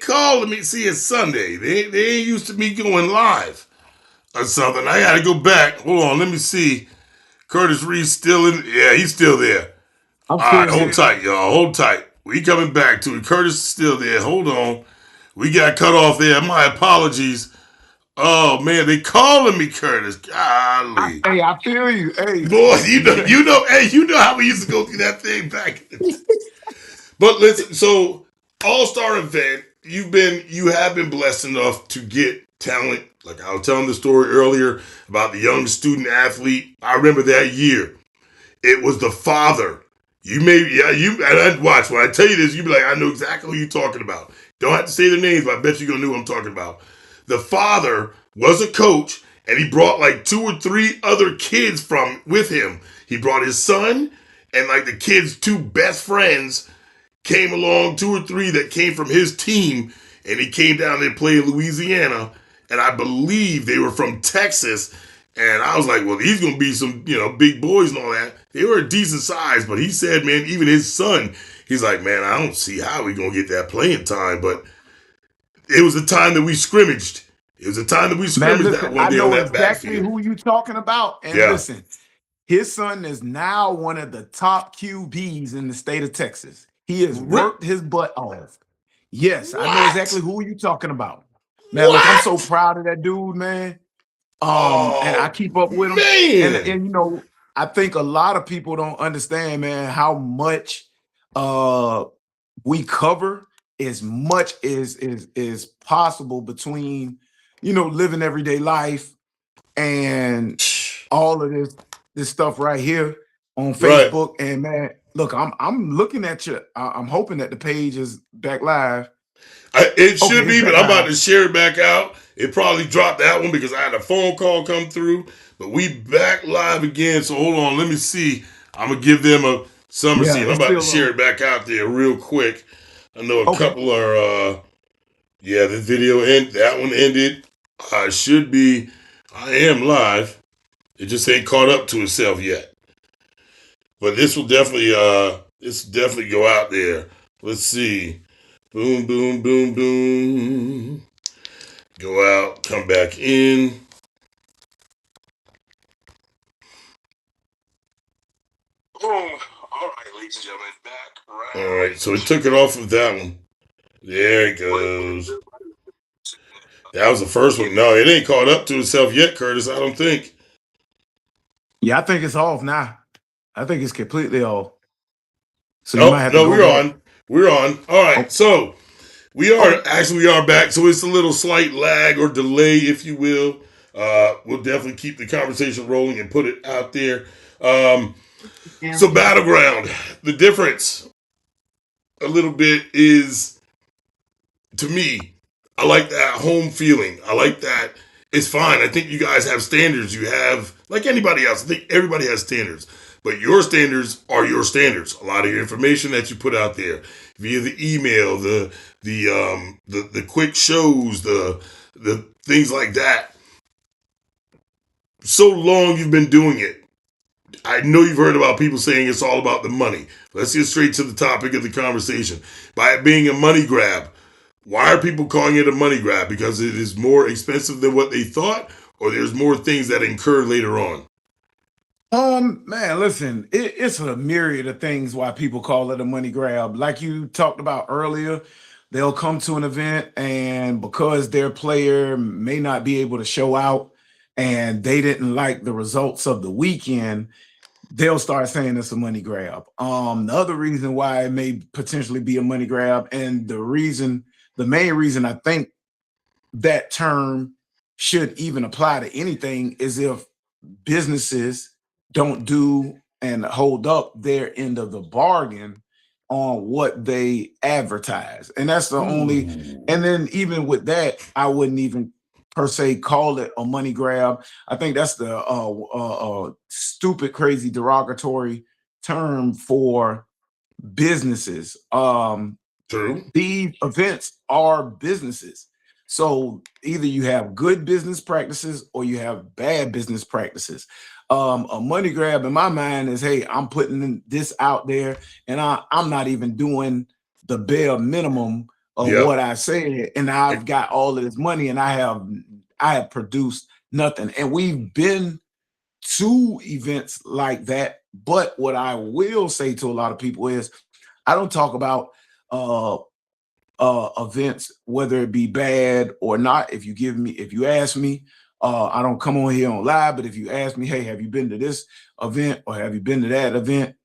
called me. See, it's Sunday. They ain't used to me going live or something. I got to go back. Hold on, let me see. Curtis Reed's still in. Yeah, he's still there. I'm All right, still hold here. tight, y'all. Hold tight. We coming back to it. Curtis is still there. Hold on. We got cut off there. My apologies. Oh man, they calling me Curtis. Golly. Hey, I feel you. Hey, Boy, hey, you know how we used to go through that thing back. But listen, so All-Star event, you have been blessed enough to get talent. Like I was telling the story earlier about the young student athlete. I remember that year. It was the father. You may, yeah, you, and I watch, when I tell you this, you be like, I know exactly who you're talking about. Don't have to say their names, but I bet you're going to know who I'm talking about. The father was a coach, and he brought like two or three other kids from with him. He brought his son, and like the kid's two best friends came along, two or three that came from his team, and he came down there to play in Louisiana, and I believe they were from Texas. And I was like, well, these gonna be some, big boys and all that. They were a decent size, but he said, man, even his son, he's like, man, I don't see how we gonna get that playing time. But it was the time that we scrimmaged. It was the time that we man, scrimmaged listen, that one I day on know that exactly backfield. who you talking about. And Yeah. listen, his son is now one of the top QBs in the state of Texas. He has worked his butt off. Yes, I know exactly What? who you talking about. Man, look, I'm so What? proud of that dude, man. And I Oh keep up with him. man. I think a lot of people don't understand, man, how much uh we cover as much as possible between living everyday life and all of this stuff right here on Right. Facebook. And man, look, I'm looking at you. I'm hoping that the page is back live. It Okay, should it's be, but back I'm about live. to share it back out. It probably dropped that one because I had a phone call come through. But we back live again. So hold on, let me see. I'm gonna give them a summer Yeah, seat. I'm it's about to still share on. it back out there real quick. I know a Okay. couple are. Yeah, the video that one ended. I should be. I am live. It just ain't caught up to itself yet. But this will definitely go out there. Let's see. Boom, boom, boom, boom. Go out, come back in. Boom. All right, ladies and gentlemen, back. Right. All right, so it took it off of that one. There it goes. That was the first one. No, it ain't caught up to itself yet, Curtis. I don't think. Yeah, I think it's off now. I think it's completely off. So you might Oh have to no, go we're back. on. We're on. All right, Oh, so okay. we are back. So it's a little slight lag or delay, if you will. We'll definitely keep the conversation rolling and put it out there. Um, so battleground, the difference a little bit is to me, I like that home feeling. I like that. It's fine. I think you guys have standards. You have, like anybody else, I think everybody has standards. But your standards are your standards. A lot of your information that you put out there via the email, the quick shows, the things like that. So long you've been doing it. I know you've heard about people saying it's all about the money. Let's get straight to the topic of the conversation. By it being a money grab, why are people calling it a money grab? Because it is more expensive than what they thought, or there's more things that incur later on? Man, listen, it's a myriad of things why people call it a money grab. Like you talked about earlier, they'll come to an event and because their player may not be able to show out and they didn't like the results of the weekend, they'll start saying it's a money grab. The other reason why it may potentially be a money grab, and the main reason I think that term should even apply to anything is if businesses don't do and hold up their end of the bargain on what they advertise. And that's the only, Ooh. and then even with that, I wouldn't even per se call it a money grab. I think that's the stupid, crazy, derogatory term for businesses. True. These events are businesses. So either you have good business practices or you have bad business practices. A money grab in my mind is, hey, I'm putting this out there and I'm not even doing the bare minimum of Yep. what I said, and I've got all of this money, and I have produced nothing. And we've been to events like that. But what I will say to a lot of people is, I don't talk about uh events, whether it be bad or not. If you ask me, I don't come on here on live, but if you ask me, hey, have you been to this event or have you been to that event?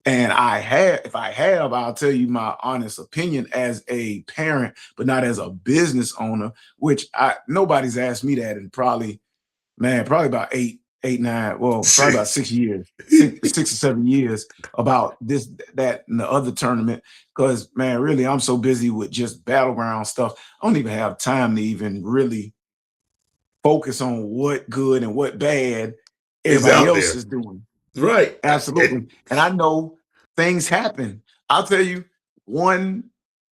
And if I have, I'll tell you my honest opinion as a parent, but not as a business owner, which nobody's asked me that in probably about eight, nine, well, probably about 6 years, 6 or 7 years about this, that, and the other tournament. Because man, really, I'm so busy with just battleground stuff. I don't even have time to even really focus on what good and what bad Is everybody out else there. is doing. Right. Absolutely. And I know things happen. I'll tell you one,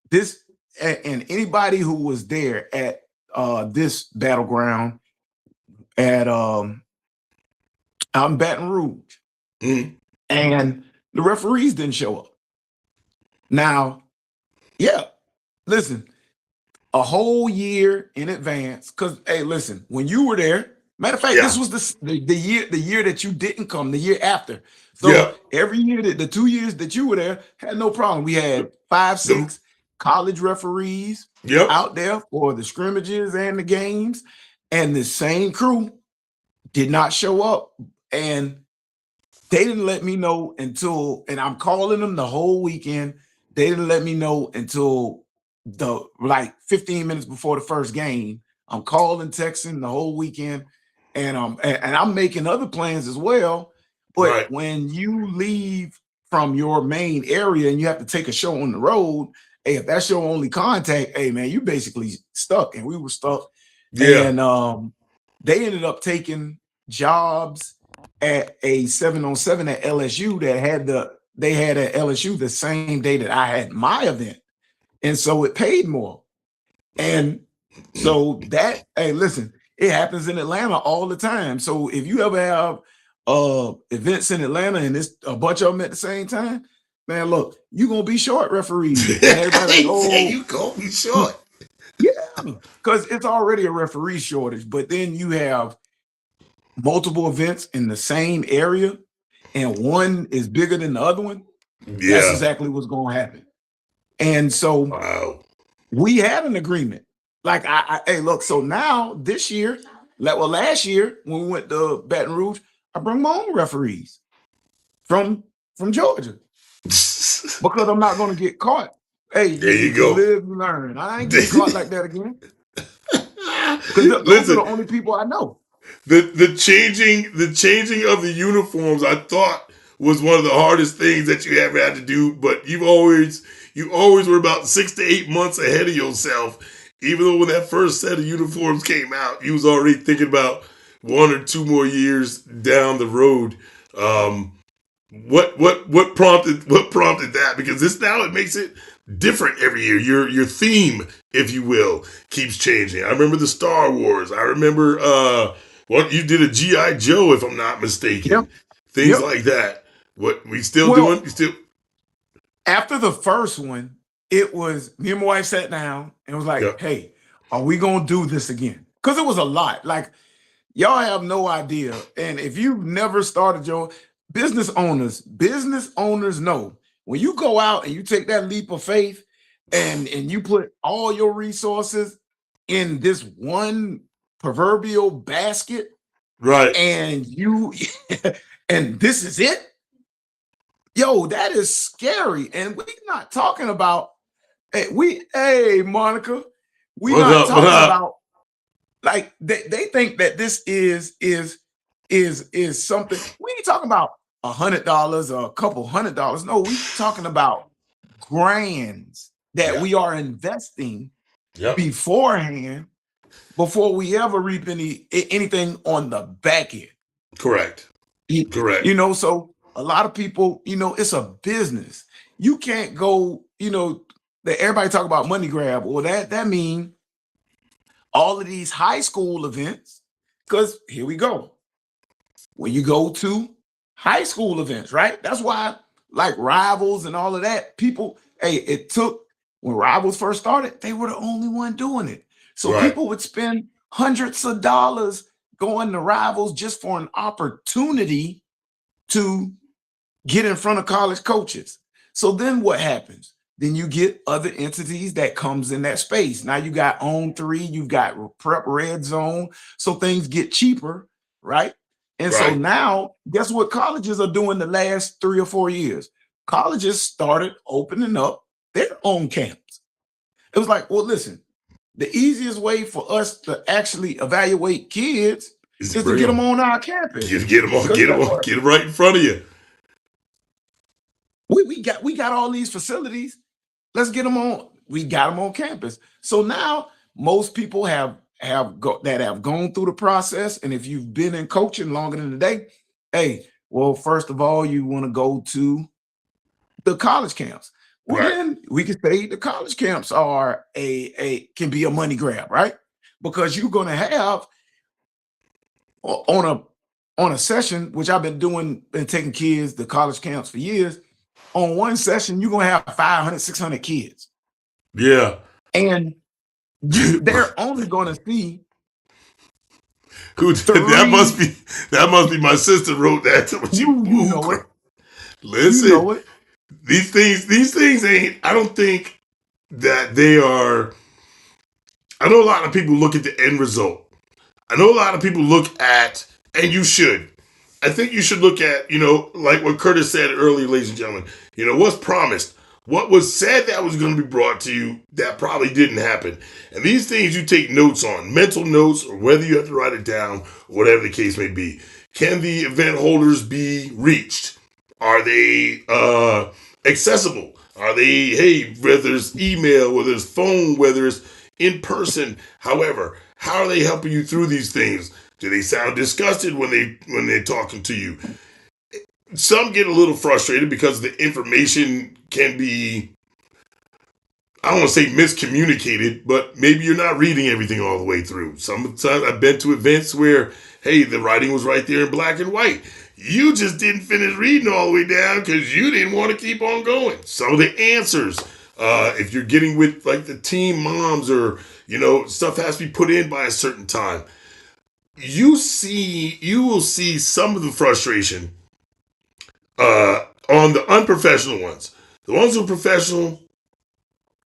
this, and anybody who was there at this battleground at out in Baton Rouge, Mhm. and the referees didn't show up. Now, yeah, listen, a whole year in advance. Because hey, listen, when you were there, matter of fact, Yeah. this was the year that you didn't come, the year after. So Yep. every year that the 2 years that you were there had no problem. We had five, Them. six college referees Yep. out there for the scrimmages and the games, and the same crew did not show up. And they didn't let me know until, and I'm calling them the whole weekend. They didn't let me know until the like 15 minutes before the first game. I'm calling, texting the whole weekend, and I'm making other plans as well. But Right. when you leave from your main area and you have to take a show on the road, hey, if that's your only contact, hey man, you basically stuck, and we were stuck. Yeah. And they ended up taking jobs at a 7-on-7 at LSU that they had at LSU the same day that I had my event. And so it paid more. And so that, hey, listen, it happens in Atlanta all the time. So if you ever have events in Atlanta and it's a bunch of them at the same time, man, look, you're gonna be short referees. And everybody like, He said oh, you go be short. yeah, because it's already a referee shortage, but then you have multiple events in the same area and one is bigger than the other one, that's Yeah. exactly what's going to happen. And so Wow. we had an agreement. Like, hey, look, so now this year, last year when we went to Baton Rouge, I bring my own referees from Georgia because I'm not going to get caught. Hey, There you you go. live, you learn. I ain't getting caught like that again because those are Listen, the only people I know. the changing of the uniforms, I thought was one of the hardest things that you ever had to do. But you always were about 6 to 8 months ahead of yourself. Even though when that first set of uniforms came out, you was already thinking about 1 or 2 more years down the road. Um, what prompted that? Because this now it makes it different every year. Your theme, if you will, keeps changing. I remember the Star Wars. I remember what you did a GI Joe, if I'm not Yep. mistaken. Things Yep. like that. What we still doing? Well, We still after the first one, it was me and my wife sat down and was yeah. like, hey, are we gonna do this again? Because it was a lot. Like, y'all have no idea. And if you've never started your business owners know when you go out and you take that leap of faith and you put all your resources in this one proverbial basket Right. and you and this is it, yo, that is scary. And we're not talking about, hey, Monica, we're What not up? What talking up? about, like, they think that this is something. We ain't talking about $100 or a couple $100. No, we talking about grands that Yeah. we are investing Yep. beforehand before we ever reap anything on the back end. Correct. You, Correct. so a lot of people, it's a business. You can't go, that everybody talk about money grab. Well, that mean all of these high school events, because here we go. When you go to high school events, right? That's why, like, rivals and all of that, people, hey, it took when Rivals first started, they were the only one doing it. So Right. people would spend hundreds of dollars going to Rivals just for an opportunity to get in front of college coaches. So then what happens? Then you get other entities that comes in that space. Now you got On3, you've got Prep Red Zone, so things get cheaper, right? And so Right. now, guess what colleges are doing the last 3 or 4 years? Colleges started opening up their own camps. It was like, well, listen, the easiest way for us to actually evaluate kids Is to is to bring get them them. on our campus. Get them on. Because Get them guess on. what? Get them right in front of you. We got all these facilities. Let's get them on. We got them on campus. So now most people that have gone through the process. And if you've been in coaching longer than a day, hey, well, first of all, you want to go to the college camps. Well, Right. then we can say the college camps are can be a money grab, right? Because you're going to have on a session, which I've been taking kids to college camps for years. On one session, you're going to have 500, 600 kids. Yeah. And they're only going to see Who three. that must be my sister wrote that to what you You know it. You listen. know it. These things ain't, I don't think that they are. I know a lot of people look at the end result. I know a lot of people look at, and you should. I think you should look at, like what Curtis said earlier, ladies and gentlemen. What's promised, what was said that was going to be brought to you that probably didn't happen. And these things you take notes on, mental notes, or whether you have to write it down, whatever the case may be. Can the event holders be reached? Are they accessible? Are they, hey, whether it's email, whether it's phone, whether it's in person, however, how are they helping you through these things? Do they sound disgusted when they're talking to you? Some get a little frustrated because the information can be, I don't want to say miscommunicated, but maybe you're not reading everything all the way through. Sometimes I've been to events where, hey, the writing was right there in black and white. You just didn't finish reading all the way down because you didn't want to keep on going. Some of the answers, if you're getting with like the team moms or, stuff has to be put in by a certain time. You will see some of the frustration on the unprofessional ones. The ones who are professional,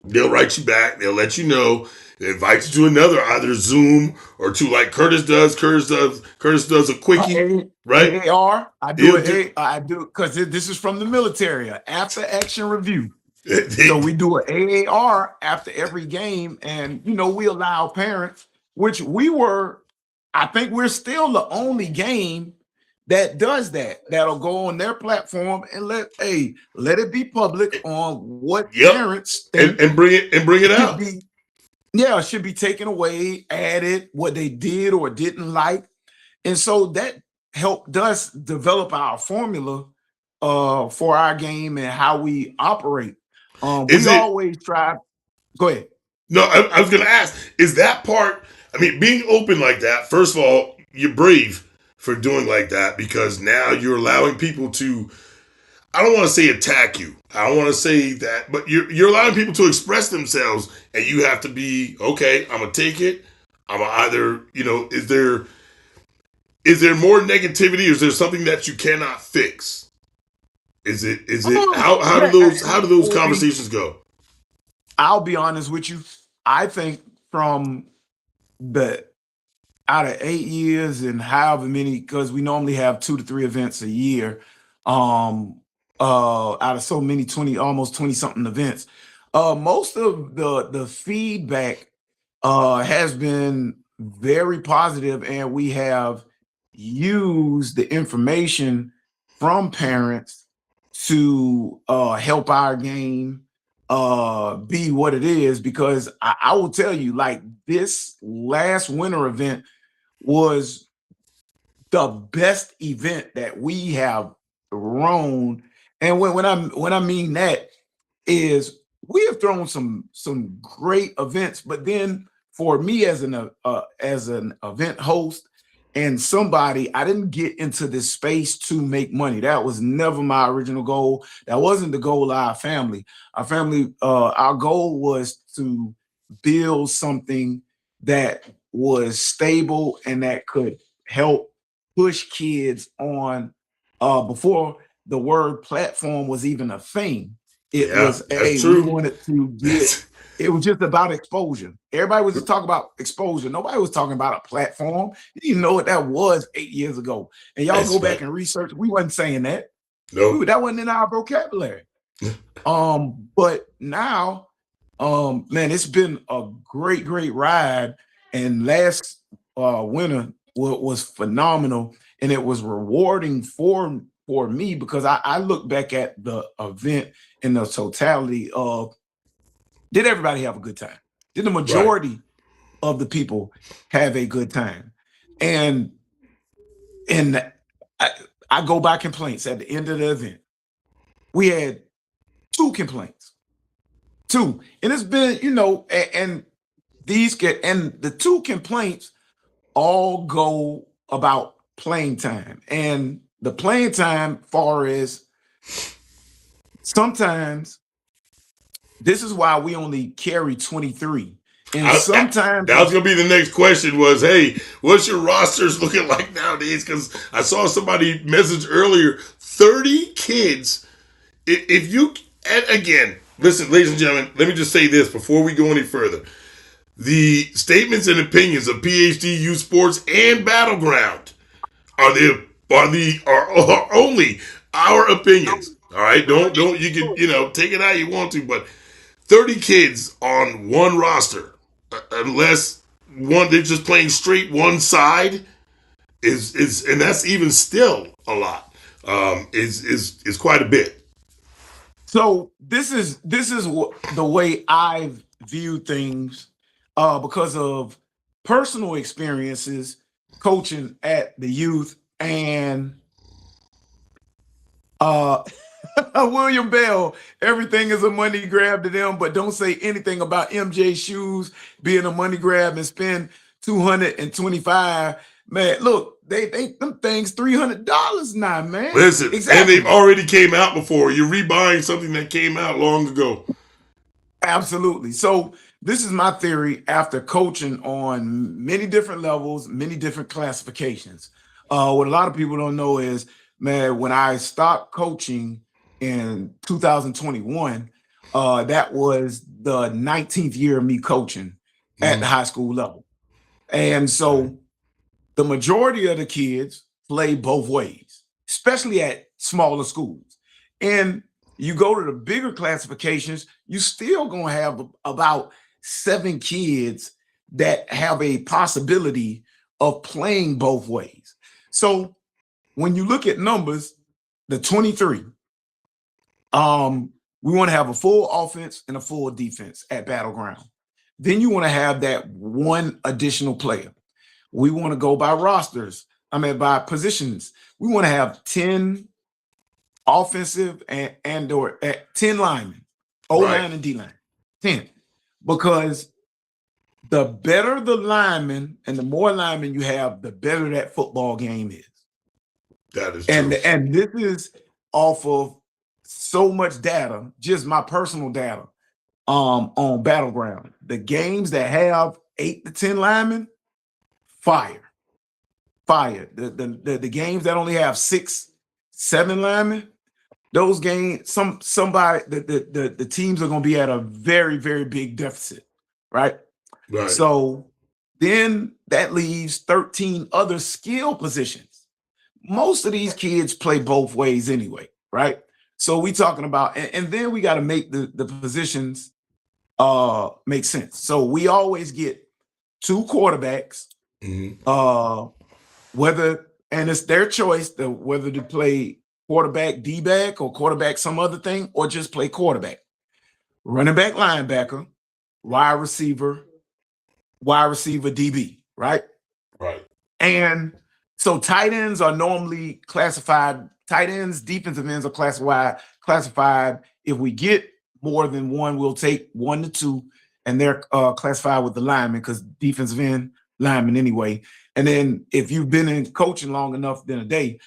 they'll write you back. They'll let you know. They invite you to another, either Zoom or to like Curtis does. Curtis does a quickie, right? AAR. He'll do. I do because this is from the military. After action review. So we do an AAR after every game, and we allow parents, which I think we're still the only game that does that. That'll go on their platform and let it be public on what Yep, parents think and bring it should out. be taken away, added, what they did or didn't like. And so that helped us develop our formula for our game and how we operate. Is We it? always try. Go ahead. No, I was going to ask. Is that part? I mean, being open like that. First of all, you're brave for doing like that because now you're allowing people to. I don't want to say attack you. I don't want to say that, but you're allowing people to express themselves, and you have to be okay. I'm gonna take it. I'm gonna either is there more negativity, or is there something that you cannot fix? Is it how do Yeah, those conversations go? I'll be honest with you. I think from the out of 8 years and however many, because we normally have 2 to 3 events a year, out of so many, 20, almost 20 something events, most of the feedback has been very positive, and we have used the information from parents to help our game be what it is. Because I will tell you, like, this last winter event was the best event that we have thrown. And when I mean that is, we have thrown some great events, but then for me as an event host and somebody, I didn't get into this space to make money. That was never my original goal. That wasn't the goal of our family. Our goal was to build something that was stable and that could help push kids on before the word platform was even a thing. It Yeah, was that's we true. wanted to get That's it was just about exposure. Everybody was just talking about exposure. Nobody was talking about a platform. You didn't even know what that was 8 years ago. And y'all go back right. and research. We wasn't saying that. No. That wasn't in our vocabulary. But now, man, it's been a great, great ride. And last winter was phenomenal, and it was rewarding for me because I look back at the event in the totality of, did everybody have a good time? Did the Right. majority of the people have a good time? And and I, I go by complaints at the end of the event. We had two complaints, two, and it's been, and these get, and the two complaints all go about playing time, and the playing time far as sometimes this is why we only carry 23, and sometimes That was gonna be the next question. Was, hey, what's your rosters looking like nowadays? Because I saw somebody message earlier. 30 kids. If you, and again, listen, ladies and gentlemen, let me just say this before we go any further. The statements and opinions of PhD Youth Sports and Battleground are only our opinions. All right, don't you can take it how you want to, but 30 kids on one roster, unless one they're just playing straight one side, is and that's even still a lot. Is quite a bit. So this is the way I've viewed things because of personal experiences coaching at the youth and uh William Bell. Everything is a money grab to them, but don't say anything about MJ shoes being a money grab and spend 225. Man, look, they them things $300 now, man. Listen, and they've Exactly. already came out before. You're rebuying something that came out long ago. Absolutely. So this is my theory after coaching on many different levels, many different classifications. What a lot of people don't know is, man, when I stopped coaching in 2021, that was the 19th year of me coaching at the high school level. And Right. so the majority of the kids play both ways, especially at smaller schools. And you go to the bigger classifications, you still gonna have about 7 kids that have a possibility of playing both ways. So when you look at numbers, the 23, we want to have a full offense and a full defense at Battleground. Then you want to have that one additional player. We want to go by rosters. I mean, by positions. We want to have 10 offensive and or 10 linemen, O Right. line and D line. 10. Because the better the lineman and the more linemen you have, the better that football game is. That is And true. and this is off of so much data, just my personal data on Battleground. The games that have 8 to 10 linemen, fire. Fire. The games that only have 6, 7 linemen, those games, somebody the teams are gonna be at a very, very big deficit, right? Right. So then that leaves 13 other skill positions. Most of these kids play both ways anyway, right? So we talking about, and then we got to make the positions make sense. So we always get 2 quarterbacks, Mm-hmm. uh whether, and it's their choice to whether to play quarterback D-back or quarterback some other thing, or just play quarterback. Running back, linebacker, wide receiver, DB, right? Right. And so tight ends are normally classified, tight ends, defensive ends are classified. If we get more than one, we'll take 1 to 2, and they're classified with the lineman because defensive end, lineman anyway. And then if you've been in coaching long enough, then a day,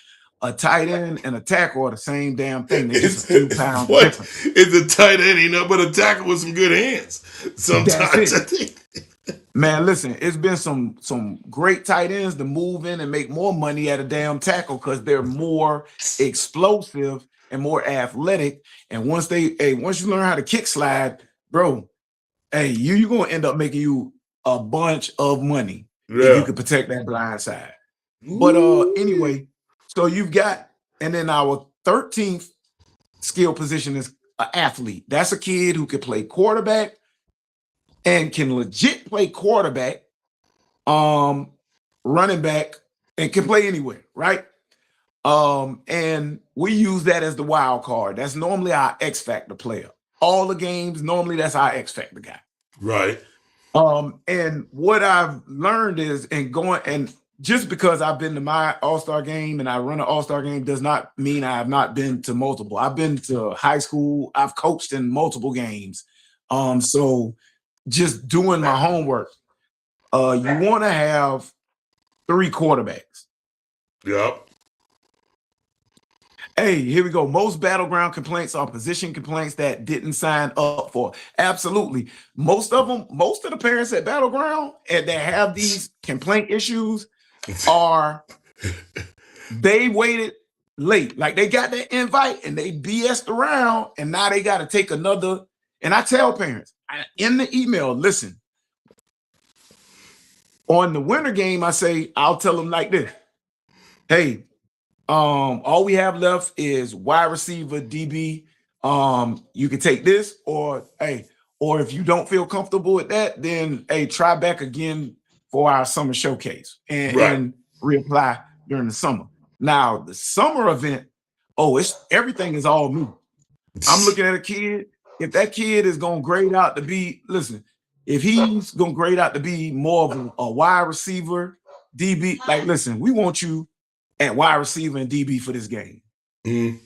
a tight end and a tackle are the same damn thing. They're just a It's few pounds what? different. It's a tight end, but a tackle with some good hands. That's Sometimes I it. think. Man, listen, it's been some great tight ends to move in and make more money at a damn tackle because they're more explosive and more athletic. And once you learn how to kick slide, bro, hey, you're gonna end up making you a bunch of money if you Yeah. can protect that blind side. But Ooh. anyway, so you've got, and then our 13th skill position is an athlete. That's a kid who can play quarterback and can legit play quarterback, um, running back, and can play anywhere, right? And we use that as the wild card. That's normally our X Factor player. All the games, normally that's our X Factor guy. Right. And what I've learned is, and going, and just because I've been to my All-Star game and I run an All-Star game does not mean I have not been to multiple. I've been to high school, I've coached in multiple games. So just doing my homework, you want to have three quarterbacks. Yep. Hey, here we go. Most battleground complaints are position complaints that didn't sign up for. Absolutely. Most of them, most of the parents at battleground and that have these complaint issues are they waited late. Like they got that invite and they BS'd around and now they got to take another. And I tell parents in the email, listen, on the winter game, I say, I'll tell them like this. Hey, all we have left is wide receiver, DB. You can take this, or hey, or if you don't feel comfortable with that, then hey, try back again for our summer showcase Right. and reapply during the summer. Now, the summer event, oh, it's everything is all new. I'm looking at a kid. If that kid is gonna grade out to be, listen, if he's gonna grade out to be more of a wide receiver, DB, like listen, we want you at wide receiver and DB for this game. Mm.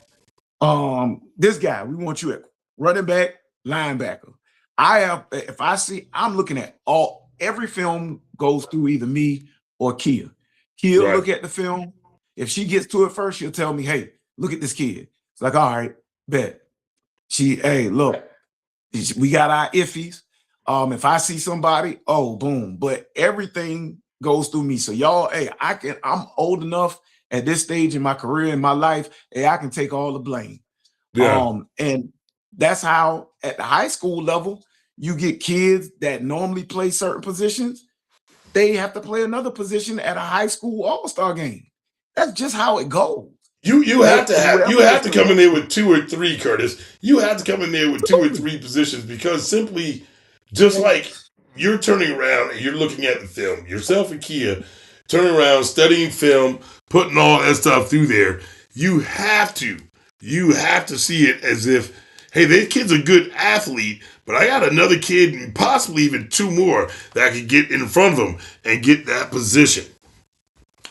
This guy, we want you at running back, linebacker. I have, if I see, I'm looking at every film goes through either me or Kia. Kia Right. look at the film. If she gets to it first, she'll tell me, hey, look at this kid. It's like, all right, bet. Hey, look, we got our iffies. If I see somebody, oh, boom. But everything goes through me. So y'all, hey, I'm old enough at this stage in my career, in my life, hey, I can take all the blame. Yeah. And that's how at the high school level, you get kids that normally play certain positions, they have to play another position at a high school all-star game. That's just how it goes. You have to Whoever is come in selected. there with two or three, Curtis. You have to come in there with two or three positions because simply, just like you're turning around and you're looking at the film, yourself and Kia turning around, studying film, putting all that stuff through there. You have to, you have to see it as if, hey, this kid's a good athlete, but I got another kid and possibly even two more that I could get in front of him and get that position.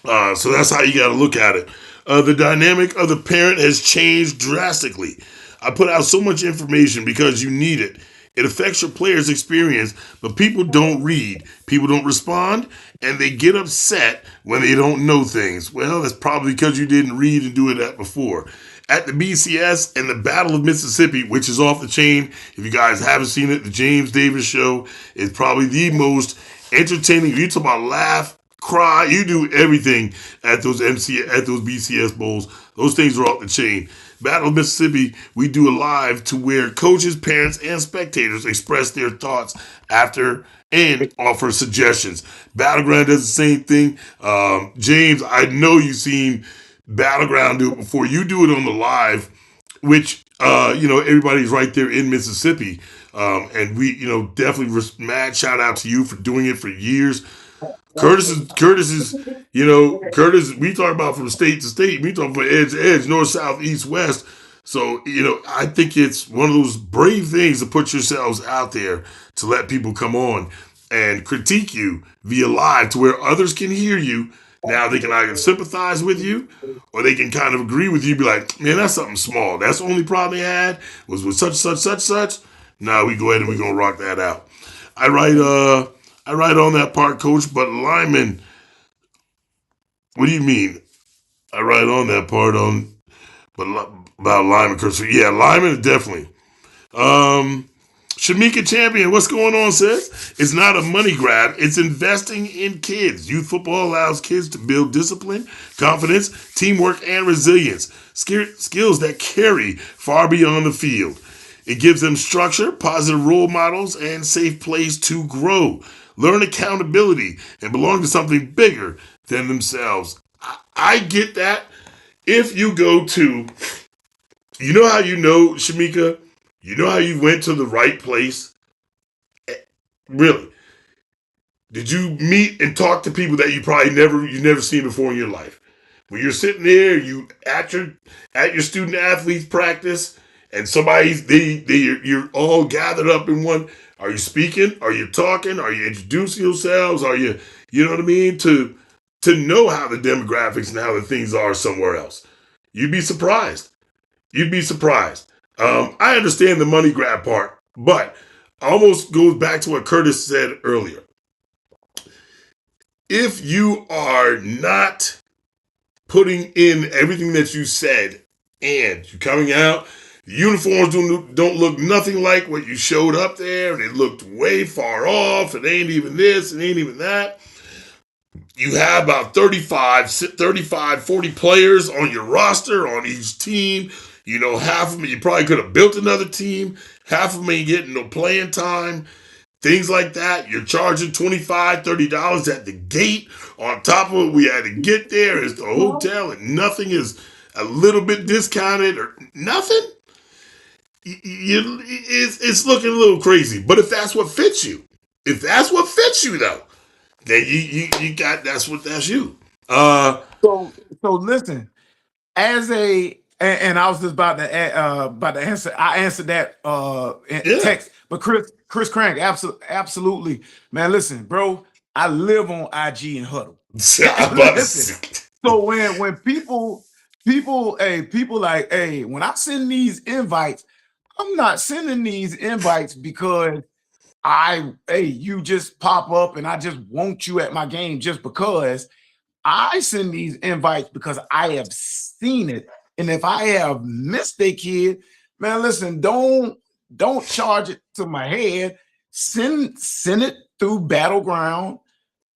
So that's how you got to look at it. The dynamic of the parent has changed drastically. I put out so much information because you need it. It affects your player's experience, but people don't read, people don't respond, and they get upset when they don't know things. Well, that's probably because you didn't read and do it that before. At the BCS and the Battle of Mississippi, which is off the chain. If you guys haven't seen it, the James Davis show is probably the most entertaining. You talk about laugh, cry, you do everything at those BCS bowls. Those things are off the chain. Battle of Mississippi, we do a live to where coaches, parents, and spectators express their thoughts after and offer suggestions. Battleground does the same thing. James, I know you've seen Battleground do it before. You do it on the live, which everybody's right there in Mississippi, and we definitely mad shout out to you for doing it for years. Curtis. We talk about from state to state. We talk from edge to edge, north, south, east, west. So I think it's one of those brave things to put yourselves out there to let people come on and critique you via live to where others can hear you. Now they can either sympathize with you or they can kind of agree with you, be like, man, that's something small. That's the only problem they had was with such. Now we go ahead and we're gonna rock that out. I write on that part, coach, but linemen, What do you mean? I write on that part on, but about Lyman Curse. Yeah, Lyman definitely. Um, Shamika Champion, what's going on, sis? It's not a money grab. It's investing in kids. Youth football allows kids to build discipline, confidence, teamwork, and resilience. Skills that carry far beyond the field. It gives them structure, positive role models, and safe place to grow. Learn accountability and belong to something bigger than themselves. I get that. If you go to, you know how you know, Shamika, you know how you went to the right place? Really. Did you meet and talk to people that you never seen before in your life? When you're sitting there, you at your student athletes practice, and somebody's they you're all gathered up in one. Are you speaking? Are you talking? Are you introducing yourselves? Are you know what I mean? To know how the demographics and how the things are somewhere else. You'd be surprised. You'd be surprised. I understand the money grab part, but almost goes back to what Curtis said earlier. If you are not putting in everything that you said and you're coming out, the uniforms don't look nothing like what you showed up there, and it looked way far off. It ain't even this, it ain't even that. You have about 40 players on your roster on each team. You know, half of them, you probably could have built another team. Half of them ain't getting no playing time. Things like that. You're charging $25, $30 at the gate. On top of it, we had to get there. It's the hotel, and nothing is a little bit discounted or nothing. It's looking a little crazy. But if that's what fits you, though, then you got that's you. Uh, So listen, as a and I was just about to answer. I answered that in yeah. text, but Chris Crank, absolutely, man. Listen, bro, I live on IG and Huddle. I'm about to Listen, say. so when people like, hey, when I send these invites, I'm not sending these invites because you just pop up and I just want you at my game just because. I send these invites because I have seen it. And if I have missed a kid, man, listen, don't charge it to my head. Send it through Battleground,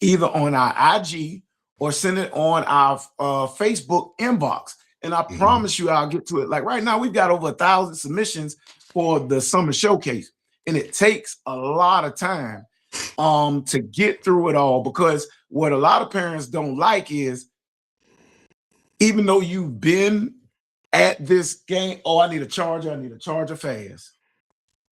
either on our IG or send it on our Facebook inbox. And I Mhm. promise you I'll get to it. Like right now, we've got over 1,000 submissions for the summer showcase. And it takes a lot of time to get through it all, because what a lot of parents don't like is, even though you've been at this game, oh, I need a charger fast.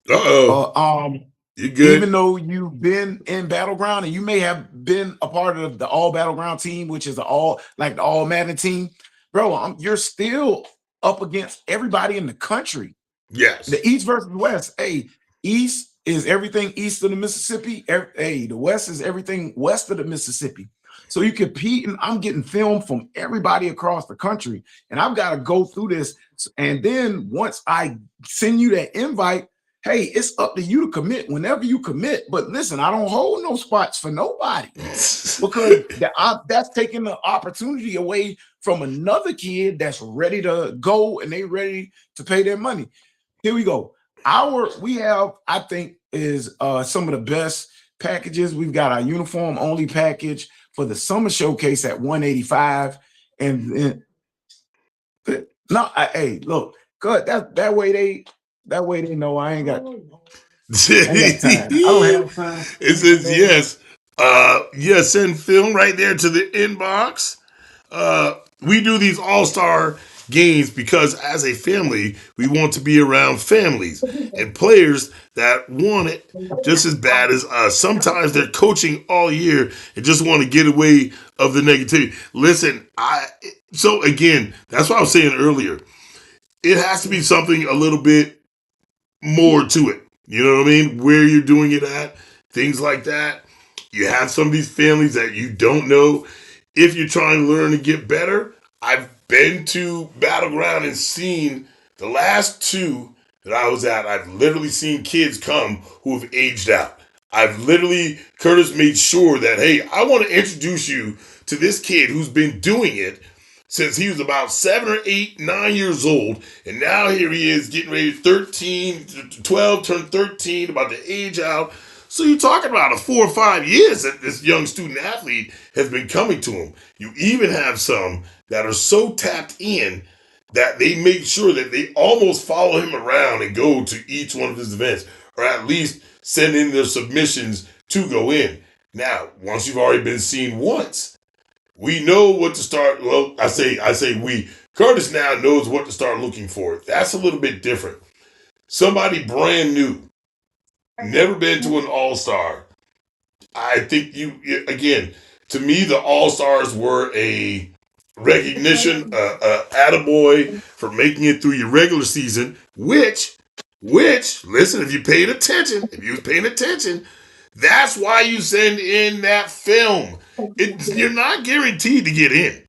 Uh-oh. Uh, um, You Even good? though you've been in Battleground and you may have been a part of the All Battleground team, which is the All Madden team, bro, you're still up against everybody in the country. Yes. The East versus West. Hey, East is everything east of the Mississippi. Hey, the West is everything west of the Mississippi. So you compete, and I'm getting film from everybody across the country, and I've got to go through this. And then once I send you that invite, hey, it's up to you to commit whenever you commit. But listen, I don't hold no spots for nobody, because that's taking the opportunity away from another kid that's ready to go and they ready to pay their money. Here we go. We have, I think, is some of the best packages. We've got our uniform only package for the summer showcase at 185. And no, hey, look, good. That way they know I ain't got time. I don't have time for It people, says man. yes. Yeah, send film right there to the inbox. We do these all-star games because as a family, we want to be around families and players that want it just as bad as us. Sometimes they're coaching all year and just want to get away of the negativity. Listen, so again, that's what I was saying earlier. It has to be something a little bit more to it. You know what I mean? Where you're doing it at, things like that. You have some of these families that you don't know. If you're trying to learn to get better, I've been to Battleground and seen the last two that I was at. I've literally seen kids come who have aged out. I've literally, Curtis made sure that, hey, I want to introduce you to this kid who's been doing it since he was about 7 or 8, 9 years old. And now here he is getting ready to 13, 12, turn 13, about to age out. So you're talking about a 4 or 5 years that this young student athlete has been coming to him. You even have some that are so tapped in that they make sure that they almost follow him around and go to each one of his events, or at least send in their submissions to go in. Now, once you've already been seen once, we know what to start. Well, I say we. Curtis now knows what to start looking for. That's a little bit different. Somebody brand new, never been to an all star. I think you again. To me, the All Stars were a recognition, attaboy for making it through your regular season. Which, listen, if you was paying attention, that's why you send in that film. You're not guaranteed to get in.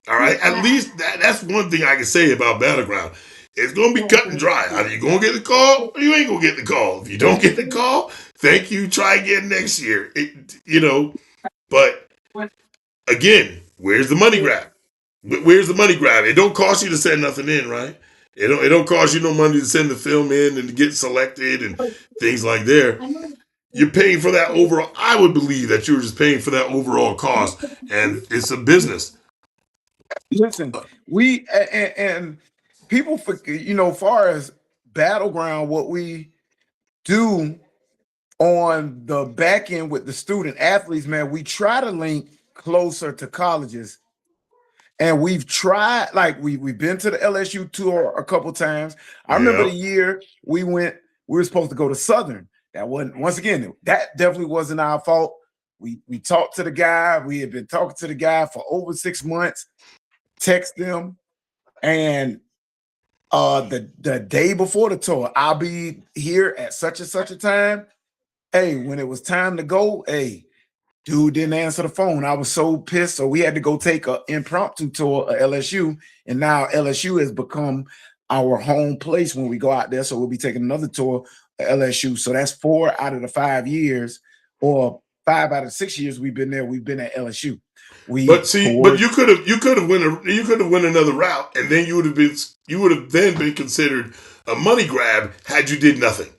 All right, at least that's one thing I can say about Battleground. It's gonna be cut and dry. Either you're gonna get the call or you ain't gonna get the call. If you don't get the call, thank you. Try again next year. But again, where's the money grab? Where's the money grab? It don't cost you to send nothing in, right? It don't cost you no money to send the film in and to get selected and things like there. You're paying for that overall. I would believe that you're just paying for that overall cost, and it's a business. Listen, and people forget, far as Battleground, what we do on the back end with the student athletes, man, we try to link closer to colleges. And we've tried, like we've been to the LSU tour a couple times. I remember the Yeah. year we were supposed to go to Southern. That wasn't, once again, that definitely wasn't our fault. We talked to the guy. We had been talking to the guy for over 6 months, text them, and the day before the tour, I'll be here at such and such a time. Hey, when it was time to go, hey, dude didn't answer the phone. I was so pissed. So we had to go take an impromptu tour of LSU. And now LSU has become our home place when we go out there. So we'll be taking another tour of LSU. So that's 4 out of the 5 years, or 5 out of the 6 years we've been there. We've been at LSU. But We see, but toured. you could have went another route, and then you would have then been considered a money grab had you did nothing.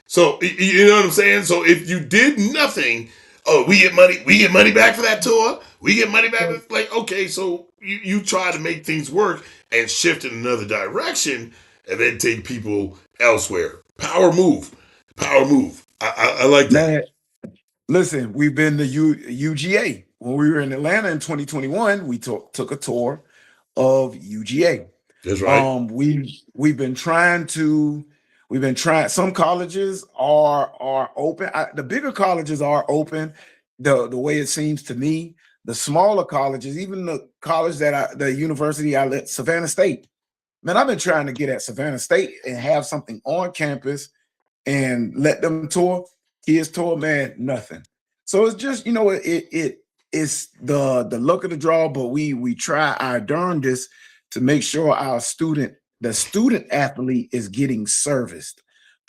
So you know what I'm saying. So if you did nothing, oh, we get money back for that tour. We get money back. Like, okay, so you try to make things work and shift in another direction, and then take people elsewhere. Power move. I like that. Man, listen, we've been to UGA. When we were in Atlanta in 2021, we took a tour of UGA. That's right. We've been trying. Some colleges are open. The bigger colleges are open. The way it seems to me, the smaller colleges, even the university I let, Savannah State. Man, I've been trying to get at Savannah State and have something on campus and let them tour. Kids tour, man, nothing. So it's just, it's the luck of the draw, but we try our darndest to make sure the student athlete is getting serviced.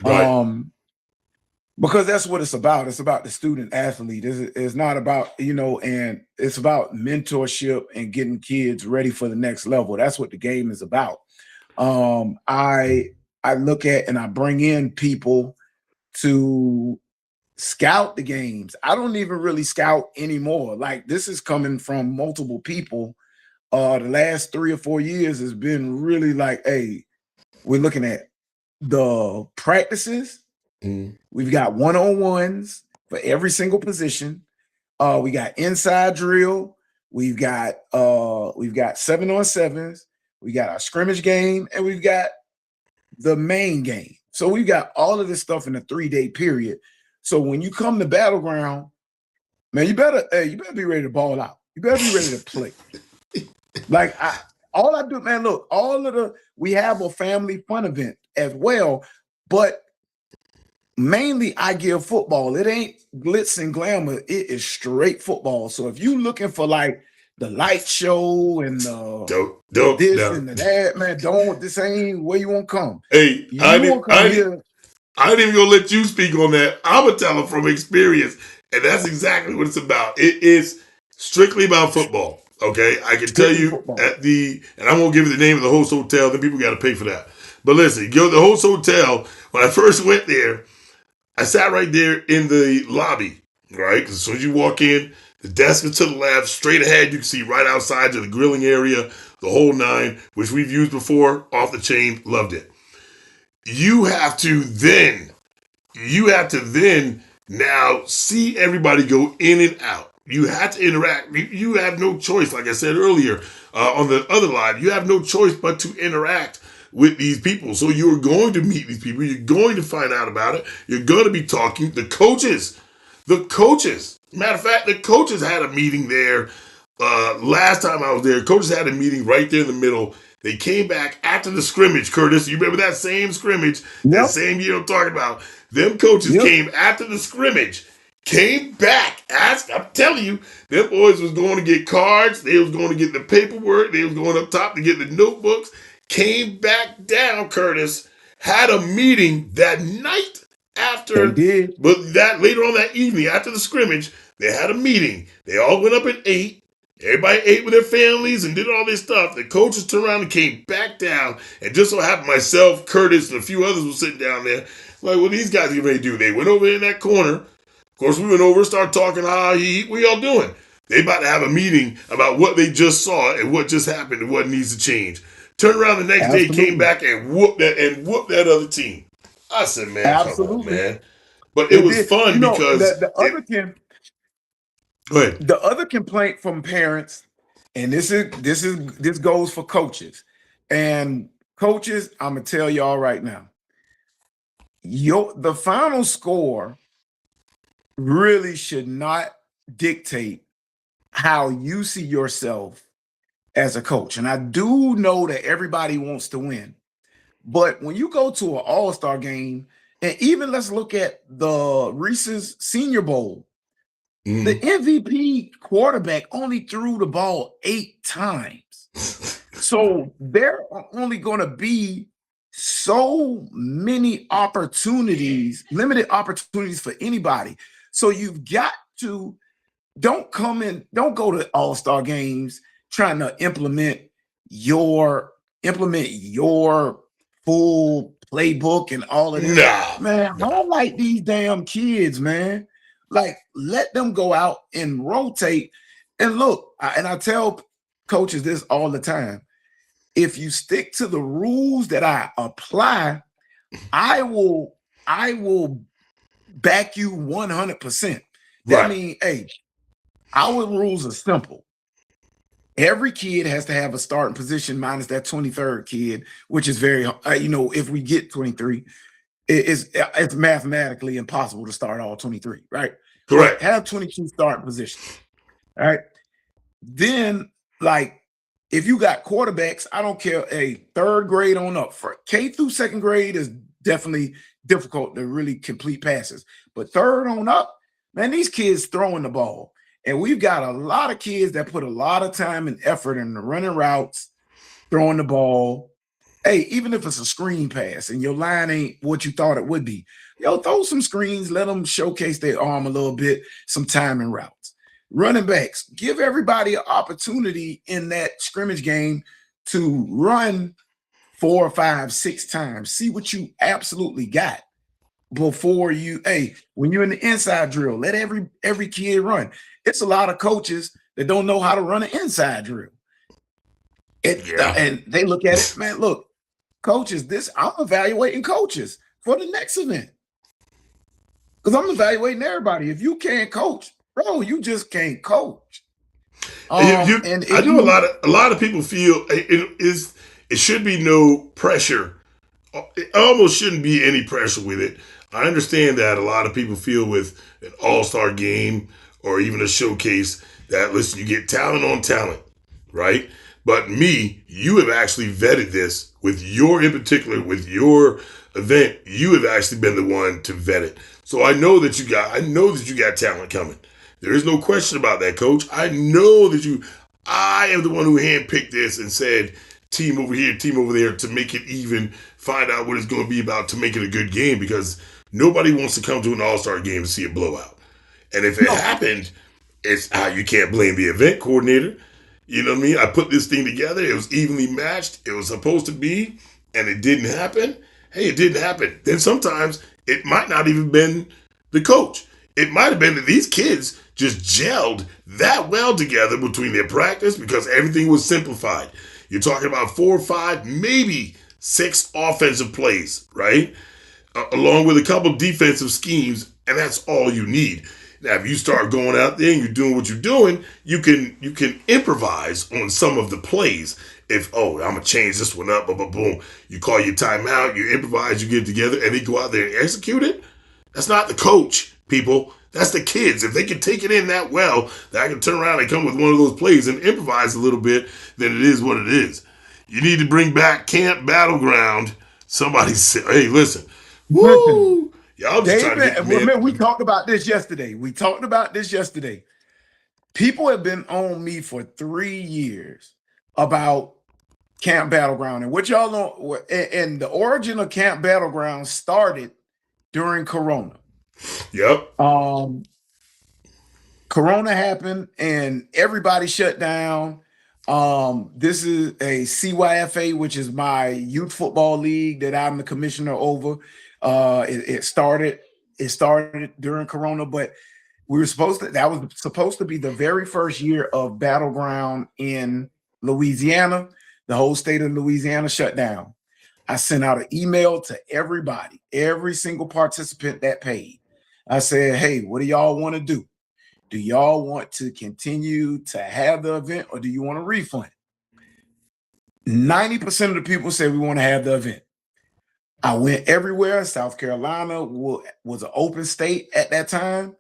Right. Because that's what it's about. It's about the student athlete. It's not about, and it's about mentorship and getting kids ready for the next level. That's what the game is about. I look at and I bring in people to scout the games. I don't even really scout anymore. Like, this is coming from multiple people. The last 3 or 4 years has been really like, hey, we're looking at the practices. Mm. We've got one-on-ones for every single position. We got inside drill. We've got 7-on-7s. We got our scrimmage game, and we've got the main game. So we've got all of this stuff in a 3-day period. So when you come to Battleground, man, you better be ready to ball out. You better be ready to play. Like, all I do, man, look, we have a family fun event as well, but mainly I give football. It ain't glitz and glamour. It is straight football. So if you looking for like the light show and the this No. and the that, man, this ain't where you want to come. Hey, You want to come here. I ain't even gonna let you speak on that. I'm gonna tell them from experience, and that's exactly what it's about. It is strictly about football. Okay, I can tell Strictly you football. at and I won't give you the name of the host hotel. Then people got to pay for that. But listen, you go to the host hotel. When I first went there, I sat right there in the lobby. Right, as soon as you walk in, the desk is to the left, straight ahead. You can see right outside to the grilling area, the whole nine, which we've used before, off the chain. Loved it. You have to then you have to then now see everybody go in and out. You have to interact. You have no choice, like I said earlier on the other line. You have no choice but to interact with these people. So you're going to meet these people. You're going to find out about it. You're going to be talking. The coaches. Matter of fact, the coaches had a meeting there last time I was there. Coaches had a meeting right there in the middle. They came back after the scrimmage, Curtis. You remember that same scrimmage, that Yep. same year I'm talking about? Them coaches Yep. came after the scrimmage, came back. I'm telling you, them boys was going to get cards. They was going to get the paperwork. They was going up top to get the notebooks. Came back down, Curtis. Had a meeting that night They after, did. but that later on that evening after the scrimmage, they had a meeting. They all went up and ate. Everybody ate with their families and did all this stuff. The coaches turned around and came back down. And just so happened myself, Curtis, and a few others were sitting down there. Like, what these guys get ready to do? They went over in that corner. Of course, we went over, started talking, what y'all doing? They about to have a meeting about what they just saw and what just happened and what needs to change. Turned around the next day, came Absolutely. back and whooped that other team. I said, man, come on, Absolutely. man. But it They was did. You fun know, because it. Go ahead. the other complaint from parents, and this goes for coaches. And coaches, I'm gonna tell y'all right now, the final score really should not dictate how you see yourself as a coach. And I do know that everybody wants to win. But when you go to an all-star game, and even let's look at the Reese's Senior Bowl, the Mm. MVP quarterback only threw the ball 8 times. So there are only going to be so many opportunities, limited opportunities for anybody. So you've got to don't go to all-star games trying to your implement your full playbook and all of this. Nah, Man, nah. highlight these damn kids, man. Like, let them go out and rotate. And look, and I tell coaches this all the time. If you stick to the rules that I apply, I will back you 100%. That Right. means, hey, our rules are simple. Every kid has to have a starting position minus that 23rd kid, which is very, if we get 23, it's mathematically impossible to start all 23, right? But Correct. have 22 starting positions, all right? Then, like, if you got quarterbacks, I don't care, a third grade on up. For K through second grade is definitely difficult to really complete passes. But third on up, man, these kids throwing the ball. And we've got a lot of kids that put a lot of time and effort into running routes, throwing the ball. Hey, even if it's a screen pass and your line ain't what you thought it would be, throw some screens, let them showcase their arm a little bit, some timing routes. Running backs, give everybody an opportunity in that scrimmage game to run 4, 5, 6 times. See what you absolutely got before when you're in the inside drill, let every kid run. It's a lot of coaches that don't know how to run an inside drill. Yeah. And they look at it, man, look, coaches, I'm evaluating coaches for the next event. Because I'm evaluating everybody. If you can't coach, bro, you just can't coach. And I if know you a lot of people feel it should be no pressure. It almost shouldn't be any pressure with it. I understand that a lot of people feel with an all-star game or even a showcase that, listen, you get talent on talent, right? But you have actually vetted this in particular, with your event. You have actually been the one to vet it. So I know that you got talent coming. There is no question about that, coach. I know that I am the one who handpicked this and said, team over here, team over there to make it even, find out what it's going to be about to make it a good game because nobody wants to come to an all-star game to see a blowout. And if it No, happened, it's how you can't blame the event coordinator. You know what I mean? I put this thing together. It was evenly matched. It was supposed to be, and it didn't happen. Hey, it didn't happen. Then sometimes it might not even been the coach. It might have been that these kids just gelled that well together between their practice because everything was simplified. You're talking about 4 or 5, maybe 6 offensive plays, right? Along with a couple defensive schemes, and that's all you need. Now, if you start going out there and you're doing what you're doing, you can improvise on some of the plays. If I'm gonna change this one up, boom, boom, boom. You call your timeout, you improvise, you get it together, and they go out there and execute it. That's not the coach, people. That's the kids. If they can take it in that well, that I can turn around and come with one of those plays and improvise a little bit, then it is what it is. You need to bring back Camp Battleground. Somebody said, hey, listen, listen, woo! Y'all just trying to David. get the man. Remember, we talked about this yesterday. People have been on me for 3 years about Camp Battleground and what y'all know. And the origin of Camp Battleground started during Corona. Yep. Um, Corona happened and everybody shut down. This is a CYFA, which is my youth football league that I'm the commissioner over. It started during Corona, but that was supposed to be the very first year of Battleground in Louisiana. The whole state of Louisiana shut down. I sent out an email to everybody, every single participant that paid. I said, hey, what do y'all want to do? Do y'all want to continue to have the event or do you want a refund? 90% of the people said we want to have the event. I went everywhere. South Carolina was an open state at that time.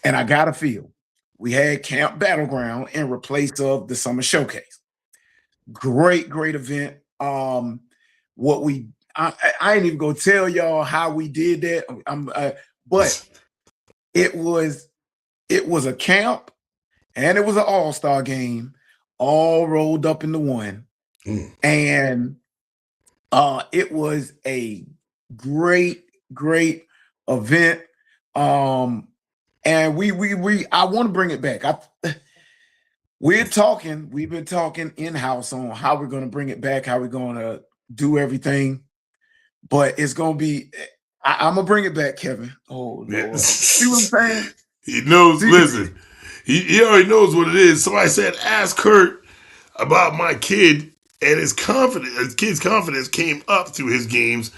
And I got a feel. We had Camp Battleground in replace of the Summer Showcase. Great event. What we I ain't even gonna tell y'all how we did that. But it was a camp and it was an all-star game, all rolled up into one. And it was a great event. And I want to bring it back. We've been talking in-house on how we're going to bring it back, how we're going to do everything. But it's going to be, I'm going to bring it back, Kevin. Oh, Lord. See what I'm saying? He knows, listen, he already knows what it is. Somebody said, ask Kurt about my kid and his kid's confidence came up through his games.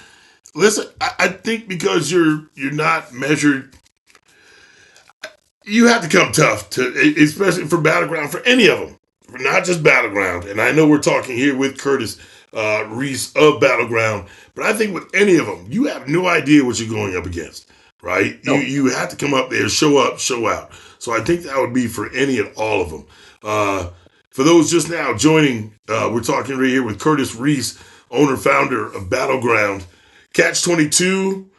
Listen, I think because you're not measured, you have to come tough to, especially for Battleground, for any of them, not just Battleground. And I know we're talking here with Curtis Reese of Battleground, but I think with any of them, you have no idea what you're going up against, right? No. You have to come up there, show up, show out. So I think that would be for any and all of them. For those just now joining, we're talking right here with Curtis Reese, owner founder of Battleground. Catch 22.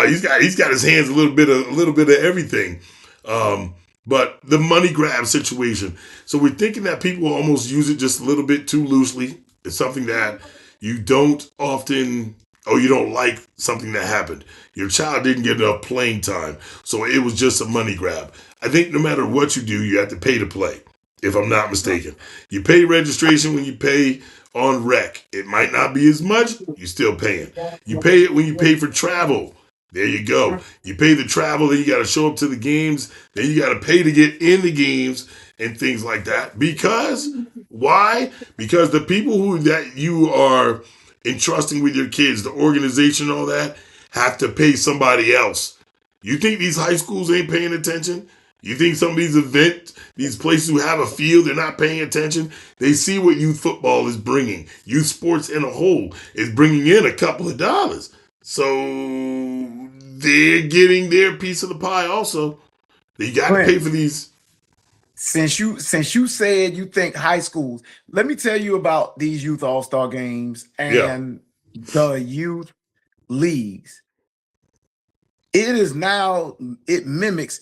He's got his hands a little bit of everything. But the money grab situation. So we're thinking that people almost use it just a little bit too loosely. It's something that you don't often, you don't like something that happened. Your child didn't get enough playing time. So it was just a money grab. I think no matter what you do, you have to pay to play, if I'm not mistaken. You pay registration when you pay on rec. It might not be as much. You're still paying. You pay it when you pay for travel. There you go. You pay the travel, then you got to show up to the games, then you got to pay to get in the games and things like that. Because why? Because the people that you are entrusting with your kids, the organization, all that, have to pay somebody else. You think these high schools ain't paying attention? You think some of these events, these places who have a field, they're not paying attention? They see what youth football is bringing. Youth sports in a whole is bringing in a couple of dollars. So they're getting their piece of the pie also. You got to pay for these. Since you said you think high schools, let me tell you about these youth all-star games and the youth leagues. It mimics,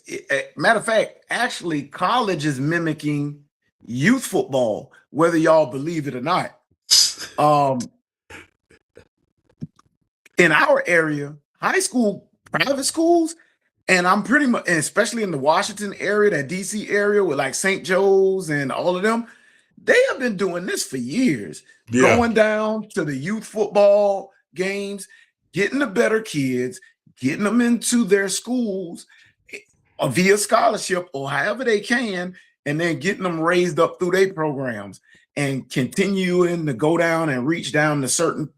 matter of fact, actually college is mimicking youth football, whether y'all believe it or not. Um, in our area, high school, private schools, and I'm pretty much, and especially in the Washington area, that DC area with like St. Joe's and all of them, they have been doing this for years, Yeah, going down to the youth football games, getting the better kids, getting them into their schools via scholarship or however they can, and then getting them raised up through their programs and continuing to go down and reach down to certain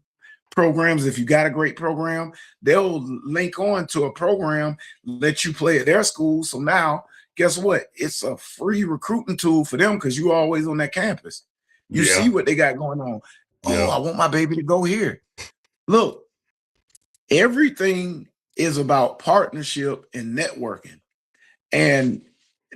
programs. If you got a great program, they'll link on to a program, let you play at their school. So now, guess what? It's a free recruiting tool for them because you're always on that campus. You see yeah, what they got going on. Oh, yeah. I want my baby to go here. Look, everything is about partnership and networking. And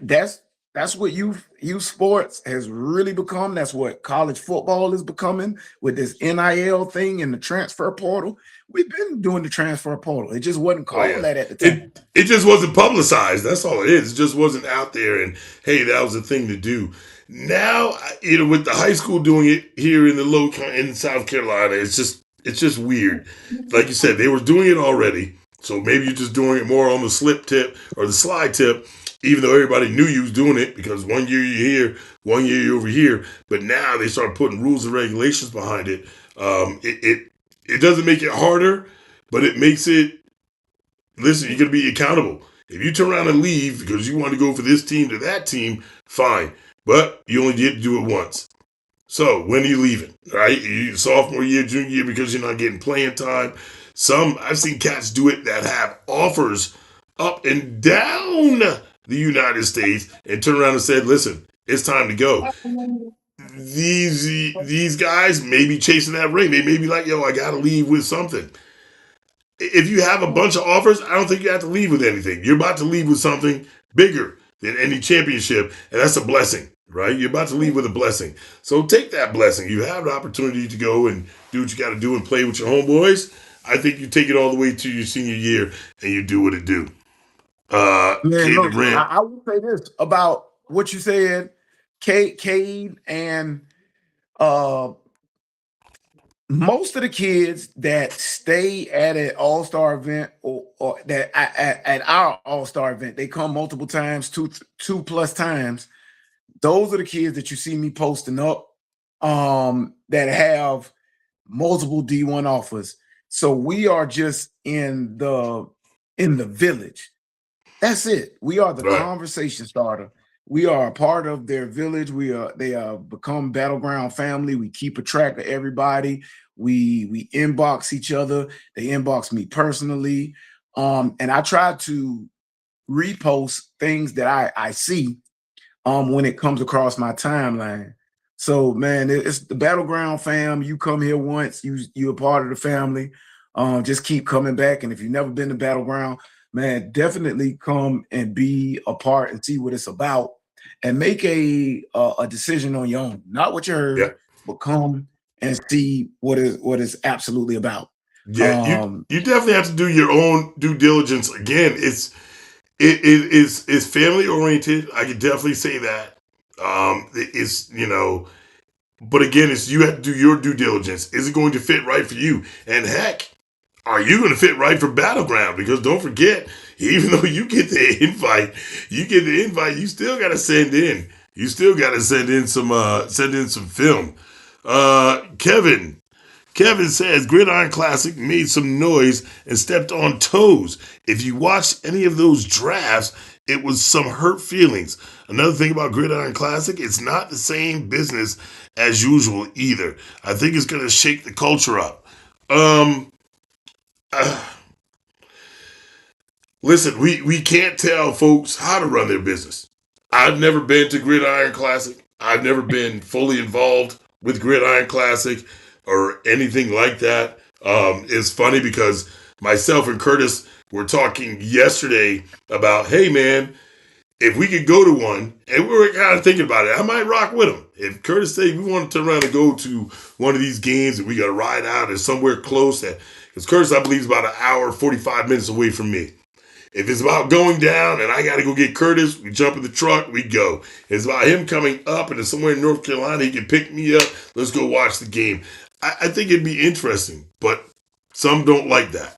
that's that's what youth sports has really become. That's what college football is becoming with this NIL thing and the transfer portal. We've been doing the transfer portal. It just wasn't Oh called yeah. that at the time. It just wasn't publicized. That's all it is. It just wasn't out there. And hey, that was the thing to do. Now, with the high school doing it here in the in South Carolina, it's just weird. Like you said, they were doing it already. So maybe you're just doing it more on the slip tip or the slide tip, even though everybody knew you was doing it because one year you're here, one year you're over here. But now they start putting rules and regulations behind it. It doesn't make it harder, but it makes it. Listen, you're going to be accountable. If you turn around and leave because you want to go for this team to that team, fine. But you only get to do it once. So when are you leaving? Right? You sophomore year, junior year because you're not getting playing time. I've seen cats do it that have offers up and down the United States and turn around and said, listen, it's time to go. These guys may be chasing that ring. They may be like, yo, I gotta leave with something. If you have a bunch of offers, I don't think you have to leave with anything. You're about to leave with something bigger than any championship, and that's a blessing, right? You're about to leave with a blessing. So take that blessing. You have the opportunity to go and do what you got to do and play with your homeboys. I think you take it all the way to your senior year and you do what it do. Man, Cade look, Durant, I will say this about what you said, Cade and uh most of the kids that stay at an all-star event or that at our all-star event, they come multiple times, two plus times. Those are the kids that you see me posting up that have multiple D1 offers. So we are just in the village. That's it. We are the right? conversation starter. We are a part of their village. They are become battleground family. We keep a track of everybody. We inbox each other. They inbox me personally. And I try to repost things that I see when it comes across my timeline. So man, it's the battleground fam. You come here once, you're a part of the family. Just keep coming back. And if you've never been to battleground, man, definitely come and be a part and see what it's about, and make a decision on your own. Not what you Yeah, heard, but come and see what is absolutely about. yeah. You Um, you definitely have to do your own due diligence. Again, it's family oriented. I can definitely say that. It's But again, it's you have to do your due diligence. Is it going to fit right for you? And heck, are you going to fit right for Battleground? Because don't forget, even though you get the invite, you still got to send in. You still got to send in some film. Kevin. Kevin says Gridiron Classic made some noise and stepped on toes. If you watched any of those drafts, it was some hurt feelings. Another thing about Gridiron Classic, it's not the same business as usual either. I think it's going to shake the culture up. Um, uh, Listen, we can't tell folks how to run their business. I've never been to Gridiron Classic. I've never been fully involved with Gridiron Classic or anything like that. It's funny because myself and Curtis were talking yesterday about, hey man, if we could go to one, and we were kind of thinking about it, I might rock with him. If Curtis said we want to turn around and go to one of these games and we got to ride out and somewhere close, because Curtis, I believe, is about an hour, 45 minutes away from me. If it's about going down and I got to go get Curtis, we jump in the truck, we go. If it's about him coming up and somewhere in North Carolina, he can pick me up. Let's go watch the game. I think it'd be interesting, but some don't like that.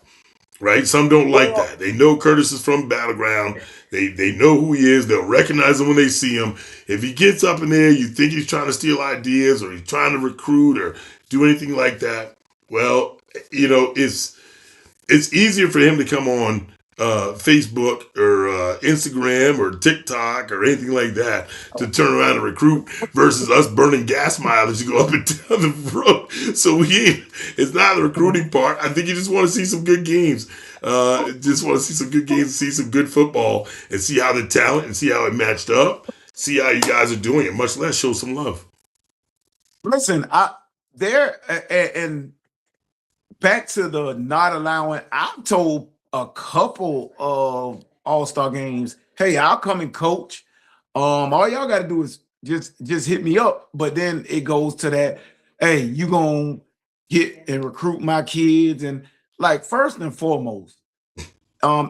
Right? Some don't like Well, that. They know Curtis is from Battleground. They know who he is. They'll recognize him when they see him. If he gets up in there, you think he's trying to steal ideas or he's trying to recruit or do anything like that. Well, it's easier for him to come on Facebook or Instagram or TikTok or anything like that to turn around and recruit versus us burning gas mileage to go up and down the road. So it's not the recruiting part. I think you just want to see some good games. Just want to see some good games, see some good football, and see how the talent and see how it matched up. See how you guys are doing it. Much less show some love. listen, I there and back to the not allowing. I've told a couple of All-Star games, hey, I'll come and coach. All y'all got to do is just hit me up. But then it goes to that, hey, you gonna get and recruit my kids and like first and foremost.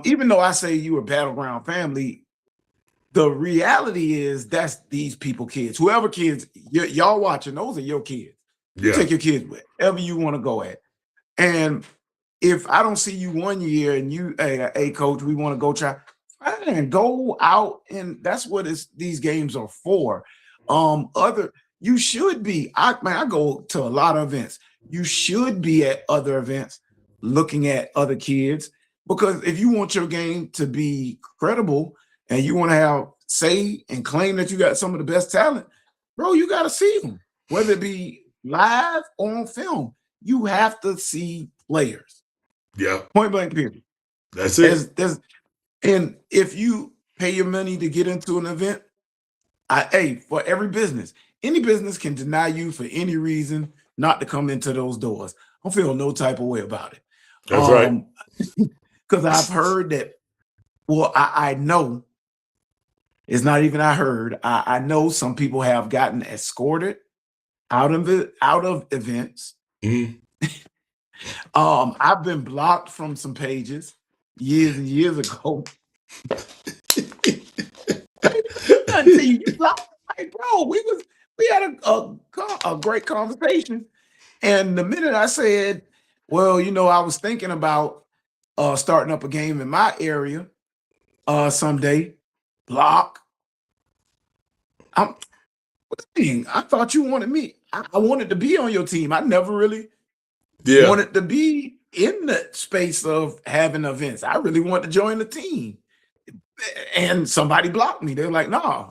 Even though I say you a battleground family, the reality is that's these people kids. Whoever kids y'all watching, those are your kids. You Yeah. take your kids wherever you want to go at. And if I don't see you one year and you, hey, coach, we want to go try, fine, go out, and that's what these games are for. Other you should be. I go to a lot of events. You should be at other events, looking at other kids because if you want your game to be credible and you want to have say and claim that you got some of the best talent, bro, you got to see them, whether it be live or on film. You have to see players. Yeah. Point blank period. That's it. And if you pay your money to get into an event, hey, for every business, any business can deny you for any reason not to come into those doors. I don't feel no type of way about it. That's right. Because I've heard that, well, I know it's not even I heard. I know some people have gotten escorted out of events. Mm-hmm. I've been blocked from some pages years and years ago. Nothing to you. You blocked, like, bro. We had a great conversation, and the minute I said, "Well, I was thinking about starting up a game in my area someday," block. I'm. I thought you wanted me. I wanted to be on your team. I never really Yeah. wanted to be in the space of having events. I really wanted to join the team. And somebody blocked me. They're like, nah.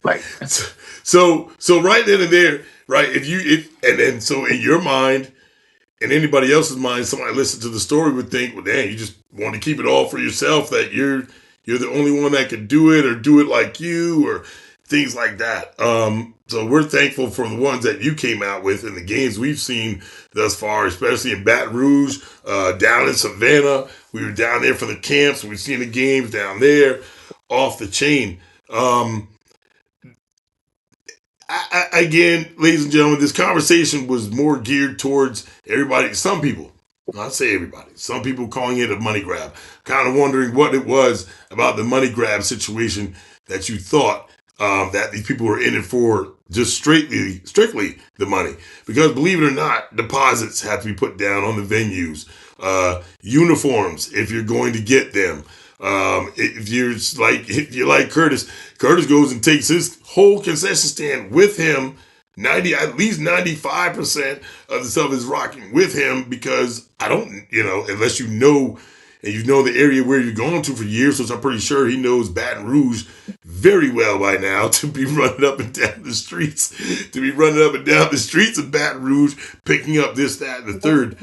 Like, So right then and there, right? And then so in your mind and anybody else's mind, somebody listening to the story would think, well, damn, you just want to keep it all for yourself. That you're the only one that can do it or do it like you or things like that. So we're thankful for the ones that you came out with in the games we've seen thus far, especially in Baton Rouge, down in Savannah. We were down there for the camps. We've seen the games down there, off the chain. Again, ladies and gentlemen, this conversation was more geared towards everybody. Some people, not say everybody, some people calling it a money grab, kind of wondering what it was about the money grab situation that you thought that these people were in it for just strictly the money. Because believe it or not, deposits have to be put down on the venues, uniforms if you're going to get them. If you're like Curtis goes and takes his whole concession stand with him. At least 95% of the stuff is rocking with him because I don't, unless you know and you know the area where you're going to for years, which I'm pretty sure he knows Baton Rouge very well by now to be running up and down the streets, of Baton Rouge, picking up this, that, and the third.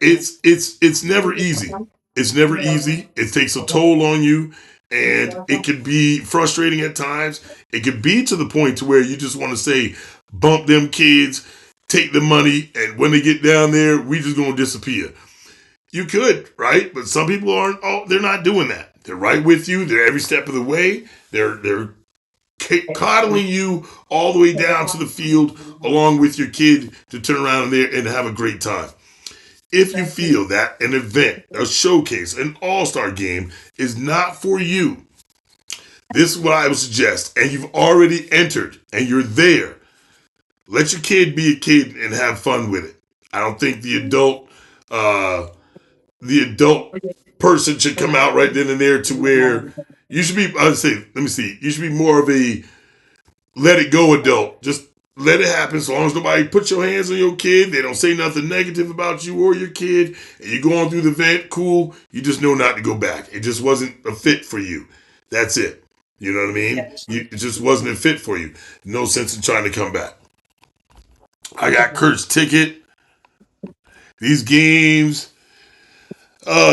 It's never easy. It's never easy. It takes a toll on you, and it can be frustrating at times. It could be to the point to where you just want to say, "Bump them kids, take the money, and when they get down there, we just gonna disappear." You could, right? But some people aren't. Oh, they're not doing that. They're right with you. They're every step of the way. They're coddling you all the way down to the field along with your kid to turn around there and have a great time. If you feel that an event, a showcase, an all-star game is not for you, this is what I would suggest. And you've already entered and you're there. Let your kid be a kid and have fun with it. I don't think uh, the adult person should come out right then and there to where you should be. I'd say, let me see. You should be more of a let it go adult. Just let it happen. So long as nobody puts your hands on your kid, they don't say nothing negative about you or your kid, and you're going through the event, cool. You just know not to go back. It just wasn't a fit for you. That's it. You know what I mean? It just wasn't a fit for you. No sense in trying to come back. I got Kurt's ticket. These games,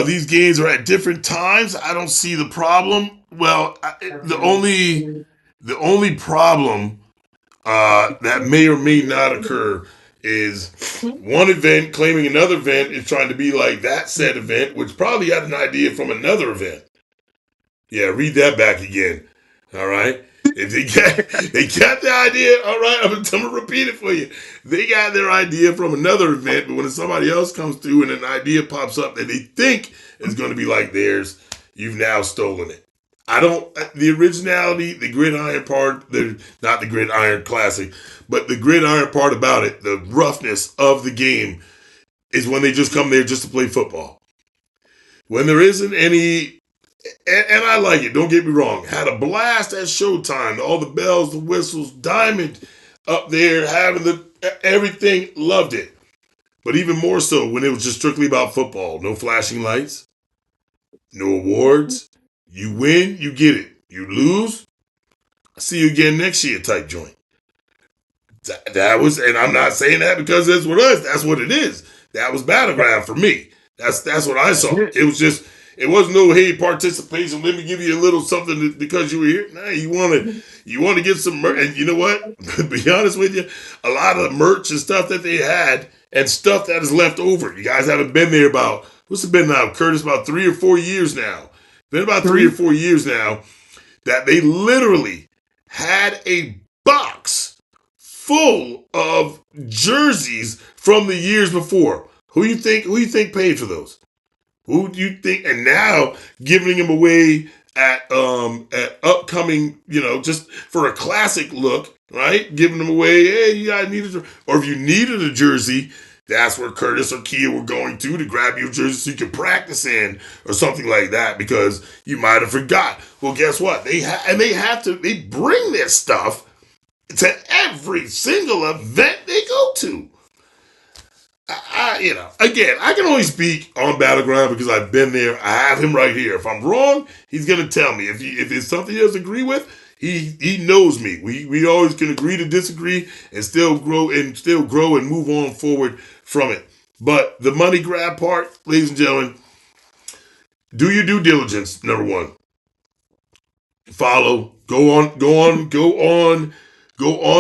these games are at different times. I don't see the problem. Well, the only problem that may or may not occur is one event claiming another event is trying to be like that said event, which probably had an idea from another event. Yeah, read that back again. All right. If they got the idea, all right, I'm gonna repeat it for you. They got their idea from another event, but when somebody else comes through and an idea pops up that they think is going to be like theirs, you've now stolen it. I don't the originality, the gridiron part, the not the gridiron classic, but the gridiron part about it, the roughness of the game is when they just come there just to play football. When there isn't any and I like it. Don't get me wrong. Had a blast at Showtime. All the bells, the whistles, Diamond up there having everything. Loved it. But even more so when it was just strictly about football. No flashing lights, no awards. You win, you get it. You lose, I see you again next year type joint. That was, and I'm not saying that because that's what us. That's what it is. That was battleground for me. That's what I saw. It was just. It wasn't no hey participation. Let me give you a little something because you were here. Nah, you want to get some merch. And you know what? To be honest with you, a lot of the merch and stuff that they had and stuff that is left over. You guys haven't been there about what's it been now, Curtis? About 3 or 4 years now. Been about 3 or 4 years now that they literally had a box full of jerseys from the years before. Who you think paid for those? Who do you think? And now giving them away at upcoming, just for a classic look, right? Giving them away. Hey, you guys needed, or if you needed a jersey, that's where Curtis or Kia were going to grab your jersey so you could practice in or something like that because you might have forgot. Well, guess what? They bring this stuff to every single event they go to. Again, I can only speak on Battleground because I've been there. I have him right here. If I'm wrong, he's gonna tell me. If it's something he doesn't agree with, he knows me. We always can agree to disagree and still grow and move on forward from it. But the money grab part, ladies and gentlemen, do your due diligence. Number one, follow. Go on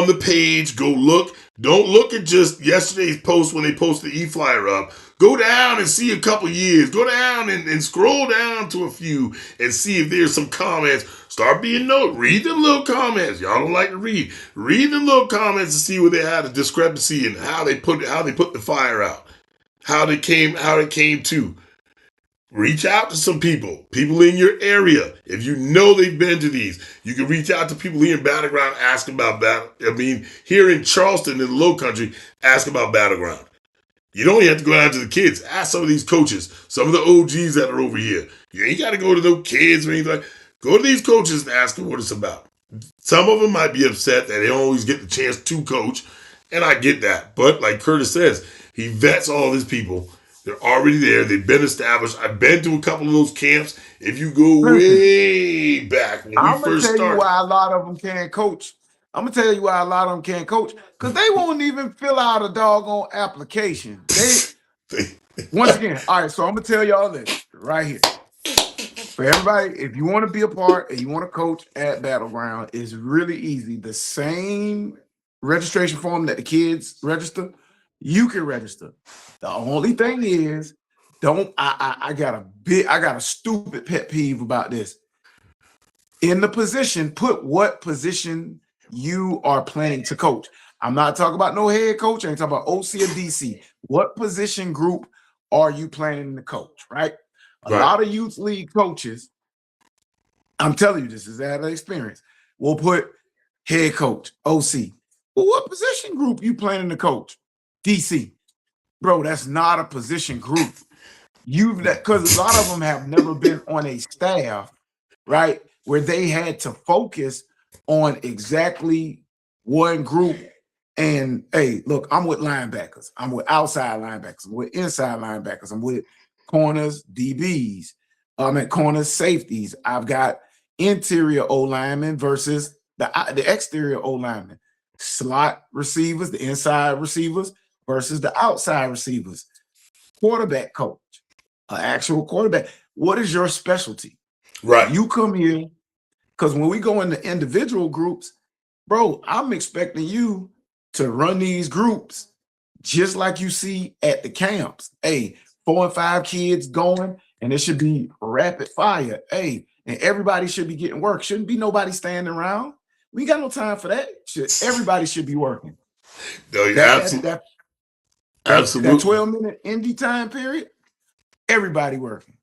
the page. Go look. Don't look at just yesterday's post when they posted the e-flyer up. Go down and see a couple years. Go down and scroll down to a few and see if there's some comments. Start being note. Read them little comments. Y'all don't like to read. Read them little comments and see where they had a discrepancy and how they put the fire out. How they came to. Reach out to some people in your area. If you know they've been to these, you can reach out to people here in Battleground, ask about battle. Here in Charleston, in the Low Country, ask about Battleground. You don't even have to go down to the kids. Ask some of these coaches, some of the OGs that are over here. You ain't got to go to no kids or anything. Go to these coaches and ask them what it's about. Some of them might be upset that they don't always get the chance to coach, and I get that. But like Curtis says, he vets all his people. They're already there. They've been established. I've been to a couple of those camps. If you go way back when we first started. I'm going to tell you why a lot of them can't coach. I'm going to tell you why a lot of them can't coach. Because they won't even fill out a doggone application. Once again, all right, so I'm going to tell y'all this right here. For everybody, if you want to be a part and you want to coach at Battleground, it's really easy. The same registration form that the kids register, you can register. The only thing is, I got a stupid pet peeve about this. In the position, put what position you are planning to coach. I'm not talking about no head coach. I ain't talking about OC or DC. What position group are you planning to coach, right? A Right. lot of youth league coaches, I'm telling you, this is out of experience, will put head coach, OC. Well, what position group you planning to coach? DC. Bro, that's not a position group. You've because a lot of them have never been on a staff, right? Where they had to focus on exactly one group. And hey, look, I'm with linebackers. I'm with outside linebackers. I'm with inside linebackers. I'm with corners, DBs. I'm at corners, safeties. I've got interior O linemen versus the exterior O linemen. Slot receivers, the inside receivers versus the outside receivers. Quarterback coach, an actual quarterback. What is your specialty? Right. You come here because when we go into individual groups, bro, I'm expecting you to run these groups just like you see at the camps. Hey, 4 and 5 kids going, and it should be rapid fire. Hey, and everybody should be getting work. Shouldn't be nobody standing around. We got no time for that. Everybody should be working. No, you're That that absolutely, that that absolutely. 12-minute indie time period, everybody working.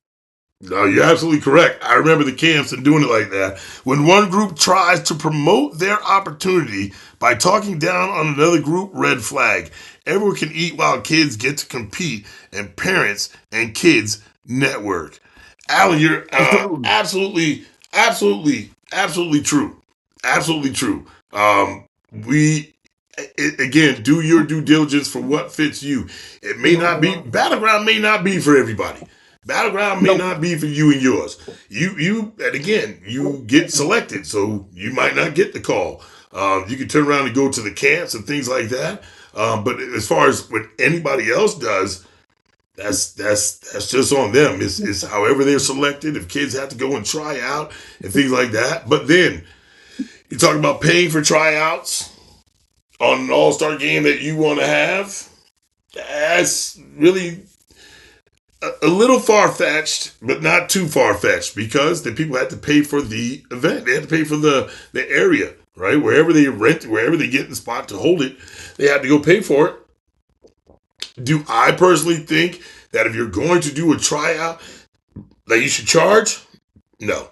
No, you're absolutely correct. I remember the camps and doing it like that. When one group tries to promote their opportunity by talking down on another group, red flag. Everyone can eat while kids get to compete, and parents and kids network. Alan, you're Absolutely. absolutely true. Absolutely true. We again, do your due diligence for what fits you. It may not be battleground, may not be for everybody. Battleground may Nope. not be for you and yours. And again, you get selected, so you might not get the call. You can turn around and go to the camps and things like that. But as far as what anybody else does, that's just on them. It's however they're selected. If kids have to go and try out and things like that. But then you talk about paying for tryouts on an all-star game that you want to have. That's really a little far-fetched, but not too far-fetched, because the people had to pay for the event. They had to pay for the area, right? Wherever they rent, wherever they get the spot to hold it, they had to go pay for it. Do I personally think that if you're going to do a tryout, that you should charge? No.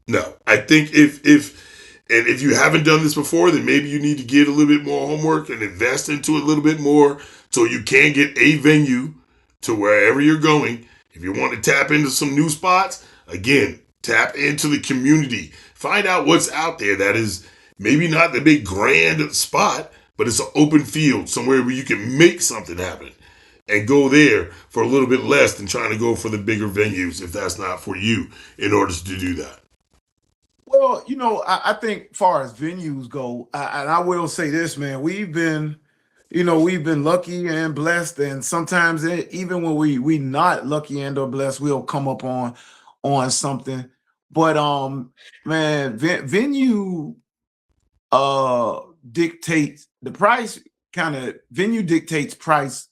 No. I think if you haven't done this before, then maybe you need to get a little bit more homework and invest into it a little bit more so you can get a venue to wherever you're going. If you want to tap into some new spots, again, tap into the community. Find out what's out there that is maybe not the big grand spot, but it's an open field somewhere where you can make something happen and go there for a little bit less than trying to go for the bigger venues if that's not for you in order to do that. Well, I think far as venues go, and I will say this, man, we've been lucky and blessed, and sometimes even when we not lucky and or blessed, we'll come up on something. But man, venue dictates the price. Kind of venue dictates price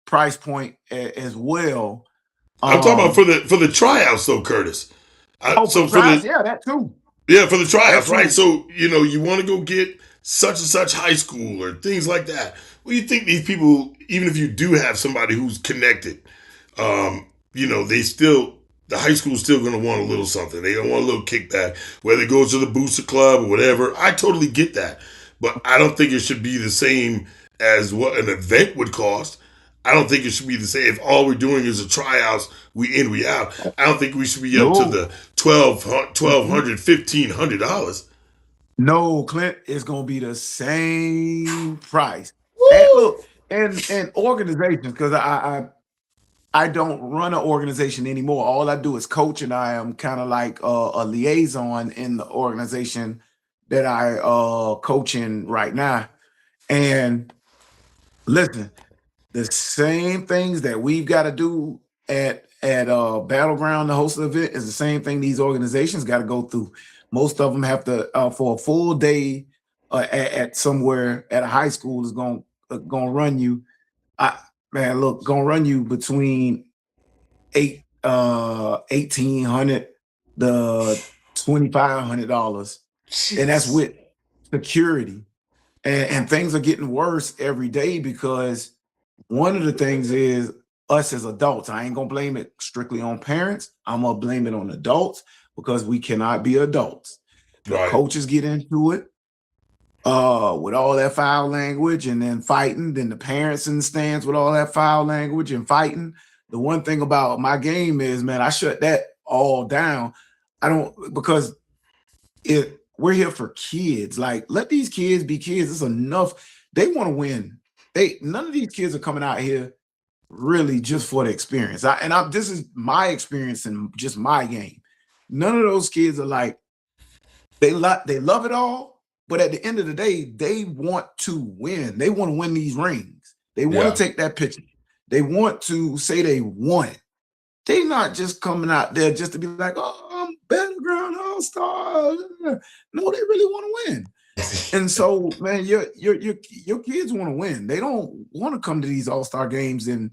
point as well. I'm talking about Um, for the tryouts though, Curtis. oh, for So the for price, the yeah, that too, Yeah, for the that tryouts, right? too. So, you want to go get such and such high school or things like that. Well, you think these people, even if you do have somebody who's connected, they still, the high school's still going to want a little something. They're going to want a little kickback, whether it goes to the booster club or whatever. I totally get that. But I don't think it should be the same as what an event would cost. I don't think it should be the same. If all we're doing is a tryouts, we in, we out. I don't think we should be up to No. the $1,200, $1,500. No, Clint, it's gonna be the same price. And Woo! look, and organizations, because I don't run an organization anymore. All I do is coach, and I am kind of like a liaison in the organization that I coach in right now. And listen, the same things that we've got to do at Battleground, the host of it, is the same thing these organizations got to go through. Most of them have to for a full day at somewhere at a high school is going to run you. I Man, look, gonna run you between 1800 the $2,500, and that's Jeez. with security. And things are getting worse every day because one of the things is us as adults. I ain't gonna blame it strictly on parents. I'm gonna blame it on adults because we cannot be adults. The Right. coaches get into it with all that foul language and then fighting, then the parents in the stands with all that foul language and fighting. The one thing about my game is, man, I shut that all down. I don't, because we're here for kids. Like, let these kids be kids. It's enough. They want to win. None of these kids are coming out here really just for the experience. This is my experience and just my game. None of those kids are like, they love it all, but at the end of the day, they want to win. They want to win these rings. They want Yeah. to take that picture. They want to say they won it. They're not just coming out there just to be like, oh, I'm battleground all-star. No, they really want to win. And so, man, your kids want to win. They don't want to come to these all-star games and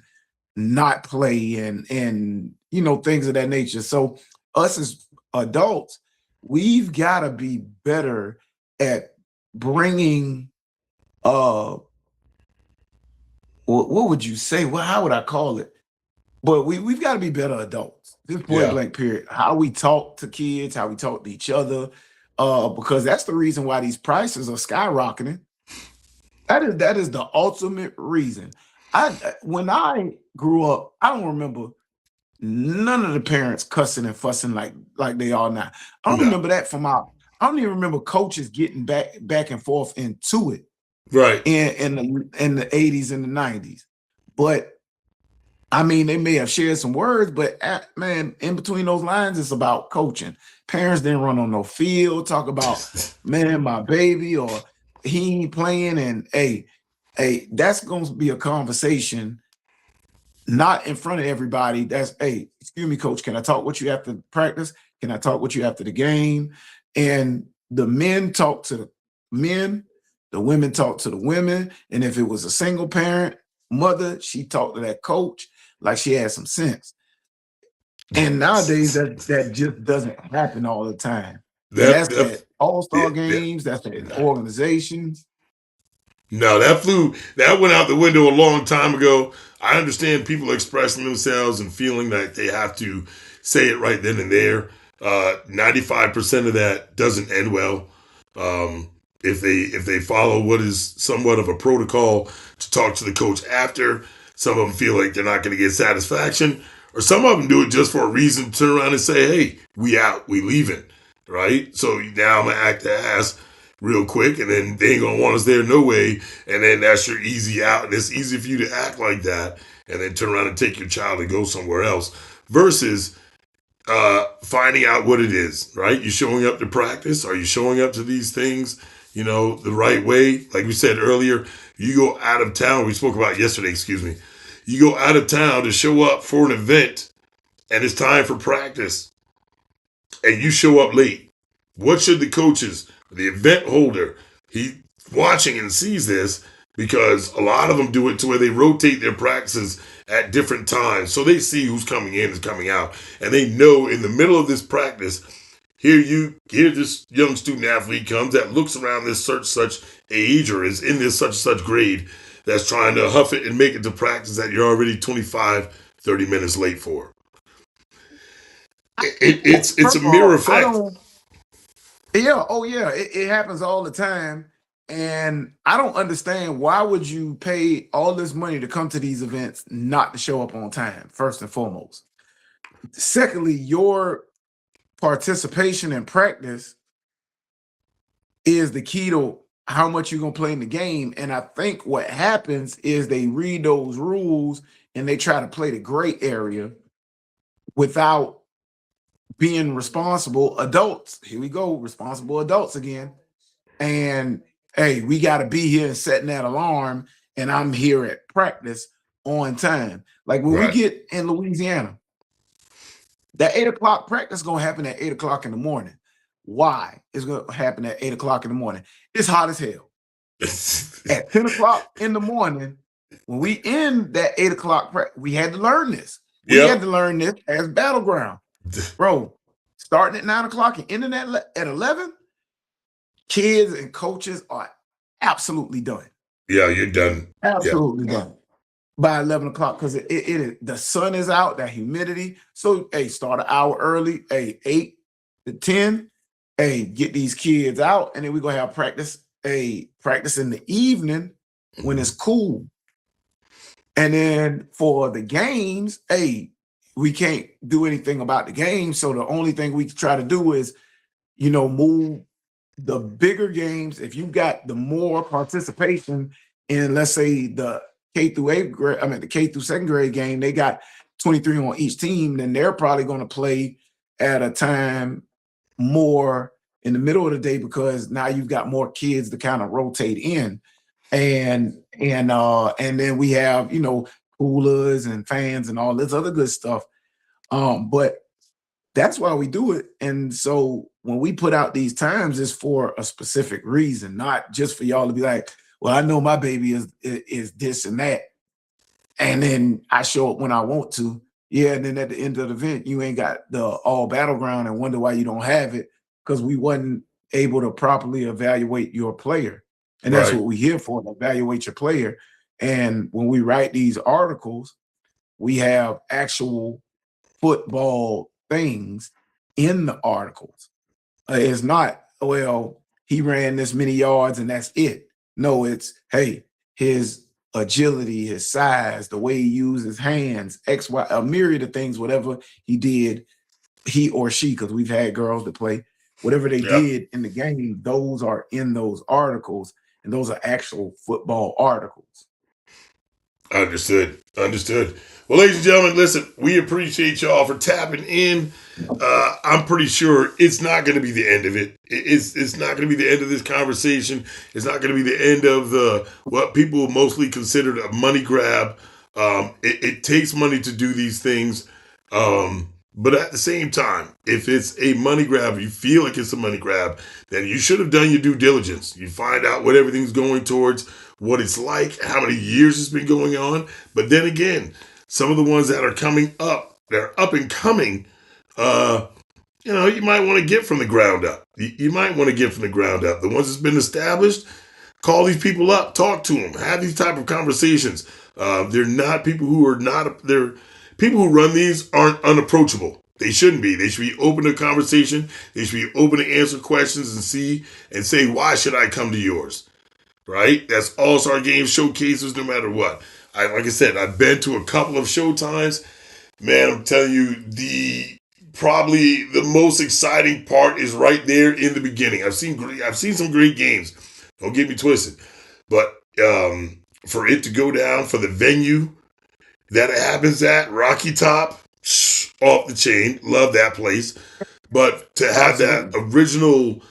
not play and you know, things of that nature. So us as adults, we've got to be better at bringing what would you say? Well, how would I call it? But we've got to be better adults. Just point Yeah. blank period. How we talk to kids, how we talk to each other, because that's the reason why these prices are skyrocketing. That is the ultimate reason. When I grew up, I don't remember none of the parents cussing and fussing like they are now. I don't No. remember that from our. I don't even remember coaches getting back and forth into it Right. in the 80s and the 90s. But I mean, they may have shared some words, but man, in between those lines, it's about coaching. Parents didn't run on no field, talk about, man, my baby, or he ain't playing. And hey, that's going to be a conversation, not in front of everybody. That's, hey, excuse me, coach, can I talk with you after practice? Can I talk with you after the game? And the men talk to the men, the women talk to the women. And if it was a single parent mother, she talked to that coach like she had some sense. And nowadays that just doesn't happen all the time. And That, that's that, at all-star yeah, games, that's at yeah. organizations. No, that went out the window a long time ago. I understand people expressing themselves and feeling that they have to say it right then and there. 95% of that doesn't end well. If they follow what is somewhat of a protocol to talk to the coach after, some of them feel like they're not going to get satisfaction, or some of them do it just for a reason to turn around and say, "Hey, we out, we leaving," right? So now I'm gonna act the ass real quick, and then they ain't gonna want us there no way, and then that's your easy out, and it's easy for you to act like that, and then turn around and take your child and go somewhere else, versus finding out what it is, right? You showing up to practice? Are you showing up to these things, the right way? Like we said earlier, you go out of town. We spoke about yesterday, excuse me. You go out of town to show up for an event, and it's time for practice, and you show up late. What should the coaches, the event holder, he watching and sees this, because a lot of them do it to where they rotate their practices at different times. So they see who's coming in and coming out. And they know in the middle of this practice, here this young student athlete comes that looks around this such age or is in this such grade that's trying to huff it and make it to practice that you're already 25, 30 minutes late for. It's a First of mirror all, I effect. don't. Yeah, oh yeah, it happens all the time. And I don't understand, why would you pay all this money to come to these events not to show up on time, first and foremost. Secondly, your participation in practice is the key to how much you're gonna play in the game. And I think what happens is they read those rules and they try to play the gray area without being responsible adults. Here we go, responsible adults again. And hey, we got to be here and setting that alarm. And I'm here at practice on time. Like when we Right. get in Louisiana, that 8 o'clock practice is going to happen at 8 o'clock in the morning. Why? It's going to happen at 8 o'clock in the morning. It's hot as hell. At 10 o'clock in the morning, when we end that 8 o'clock, we had to learn this. We had Yep. to learn this as battleground. Bro, starting at 9 o'clock and ending at 11, kids and coaches are absolutely done. Yeah, you're done. Yeah. Absolutely done. by 11 o'clock because the sun is out, that humidity. So, hey, start an hour early, hey, 8 to 10. Hey, get these kids out, and then we're gonna have practice, practice in the evening when it's Mhm. cool. And then for the games, hey, we can't do anything about the game. So the only thing we try to do is, move the bigger games. If you got the more participation in, let's say, the K through eighth grade, I mean the K through second grade game, they got 23 on each team, then they're probably going to play at a time more in the middle of the day because now you've got more kids to kind of rotate in. And then we have, coolers and fans and all this other good stuff. But that's why we do it. And so when we put out these times, it's for a specific reason, not just for y'all to be like, well, I know my baby is this and that. And then I show up when I want to. Yeah. And then at the end of the event, you ain't got the all battleground and wonder why you don't have it because we wasn't able to properly evaluate your player. And that's Right. what we're here for, to evaluate your player. And when we write these articles, we have actual football things in the articles. It's not, well, he ran this many yards and that's it. No, it's, hey, his agility, his size, the way he used his hands, X, Y, a myriad of things, whatever he did, he or she, because we've had girls that play, whatever they Yeah. did in the game, those are in those articles, and those are actual football articles. Understood. Understood. Well, ladies and gentlemen, listen, we appreciate y'all for tapping in. I'm pretty sure it's not going to be the end of it. It's not going to be the end of this conversation. It's not going to be the end of the what people mostly considered a money grab. It takes money to do these things, but at the same time, if it's a money grab, you feel like it's a money grab, then you should have done your due diligence. You find out what everything's going towards, what it's like, how many years it's been going on. But then again, some of the ones that are coming up, that are up and coming, uh, you might want to get from the ground up. You might want to get from the ground up. The ones that's been established, call these people up, talk to them, have these type of conversations. They're not people who are not. They're people who run these aren't unapproachable. They shouldn't be. They should be open to conversation. They should be open to answer questions and see and say, why should I come to yours? Right? That's all-star game showcases no matter what. Like I said, I've been to a couple of showtimes. Man, I'm telling you, the probably the most exciting part is right there in the beginning. I've seen some great games. Don't get me twisted, but for it to go down for the venue that it happens at, Rocky Top, off the chain. Love that place. But to have that Absolutely. original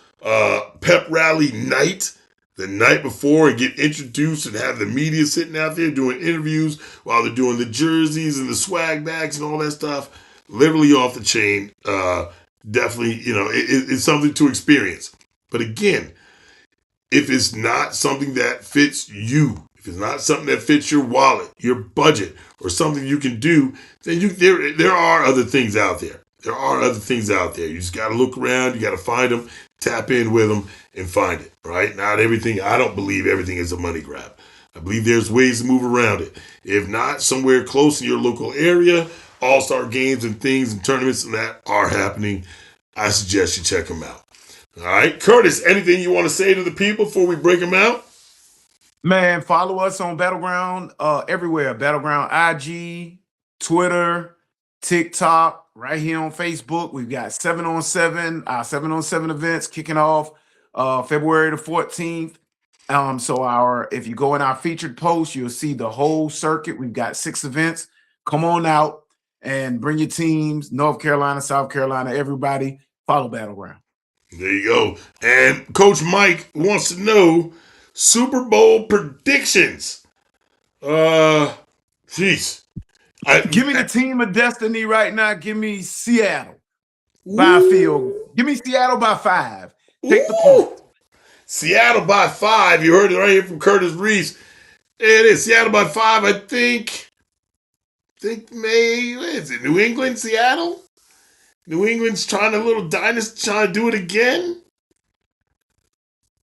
pep rally night, the night before, and get introduced and have the media sitting out there doing interviews while they're doing the jerseys and the swag bags and all that stuff, literally off the chain. Definitely, it's something to experience. But again, if it's not something that fits you, if it's not something that fits your wallet, your budget, or something you can do, then there are other things out there. There are other things out there. You just got to look around. You got to find them, tap in with them, and find it. Right? Not everything. I don't believe everything is a money grab. I believe there's ways to move around it. If not, somewhere close in your local area, all-star games and things and tournaments and that are happening. I suggest you check them out. All right, Curtis, anything you want to say to the people before we break them out? Man, follow us on Battleground everywhere. Battleground IG, Twitter, TikTok, right here on Facebook. We've got 7-on-7, our 7-on-7 events kicking off February the 14th. So if you go in our featured post, you'll see the whole circuit. We've got 6 events. Come on out and bring your teams, North Carolina, South Carolina, everybody. Follow Battleground. There you go. And Coach Mike wants to know Super Bowl predictions. Uh, jeez. Give me the team of destiny right now. Give me Seattle by a field. Ooh, Give me Seattle by 5. Take the point. ooh. Seattle by 5. You heard it right here from Curtis Reese. It is Seattle by 5. I think May. What is it? New England, Seattle. New England's trying a little dynasty, trying to do it again.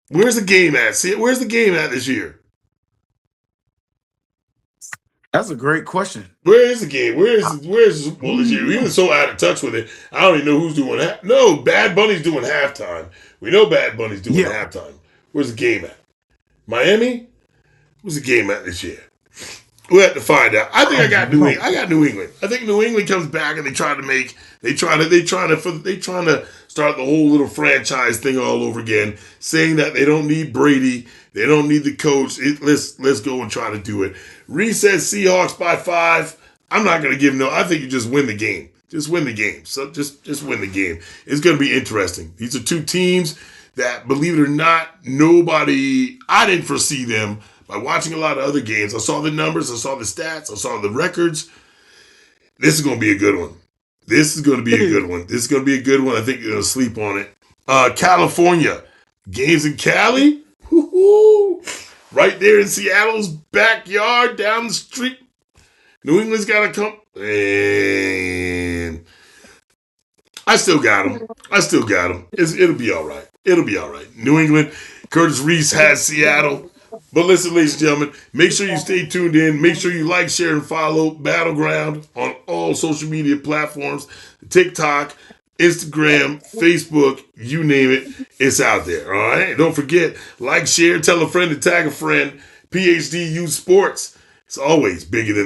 Where's the game at? See, where's the game at this year? That's a great question. Where is the game? Where's the Super Bowl this year? We were so out of touch with it. I don't even know who's doing half. No, Bad Bunny's doing halftime. We know Bad Bunny's doing Yeah. halftime. Where's the game at? Miami? Where's the game at this year? We have to find out. I think I I got don't New know. England. I got New England. I think New England comes back and they trying to start the whole little franchise thing all over again, saying that they don't need Brady, they don't need the coach. Let's go and try to do it. Reese says Seahawks by 5. I'm not going to give no. I think you just win the game. Just win the game. So just win the game. It's going to be interesting. These are two teams that, believe it or not, I didn't foresee them by watching a lot of other games. I saw the numbers, I saw the stats, I saw the records. This is going to be a good one. This is going to be a good one. This is going to be a good one. I think you're going to sleep on it. California. Games in Cali. Woo-hoo. Right there in Seattle's backyard down the street. New England's got to come. And I still got them. It'll be all right. It'll be all right. New England. Curtis Reese has Seattle. But listen, ladies and gentlemen, make sure you stay tuned in. Make sure you like, share, and follow Battleground on all social media platforms. TikTok, Instagram, Facebook, you name it, it's out there. All right? Don't forget, like, share, tell a friend to tag a friend. PhD Youth Sports. It's always bigger than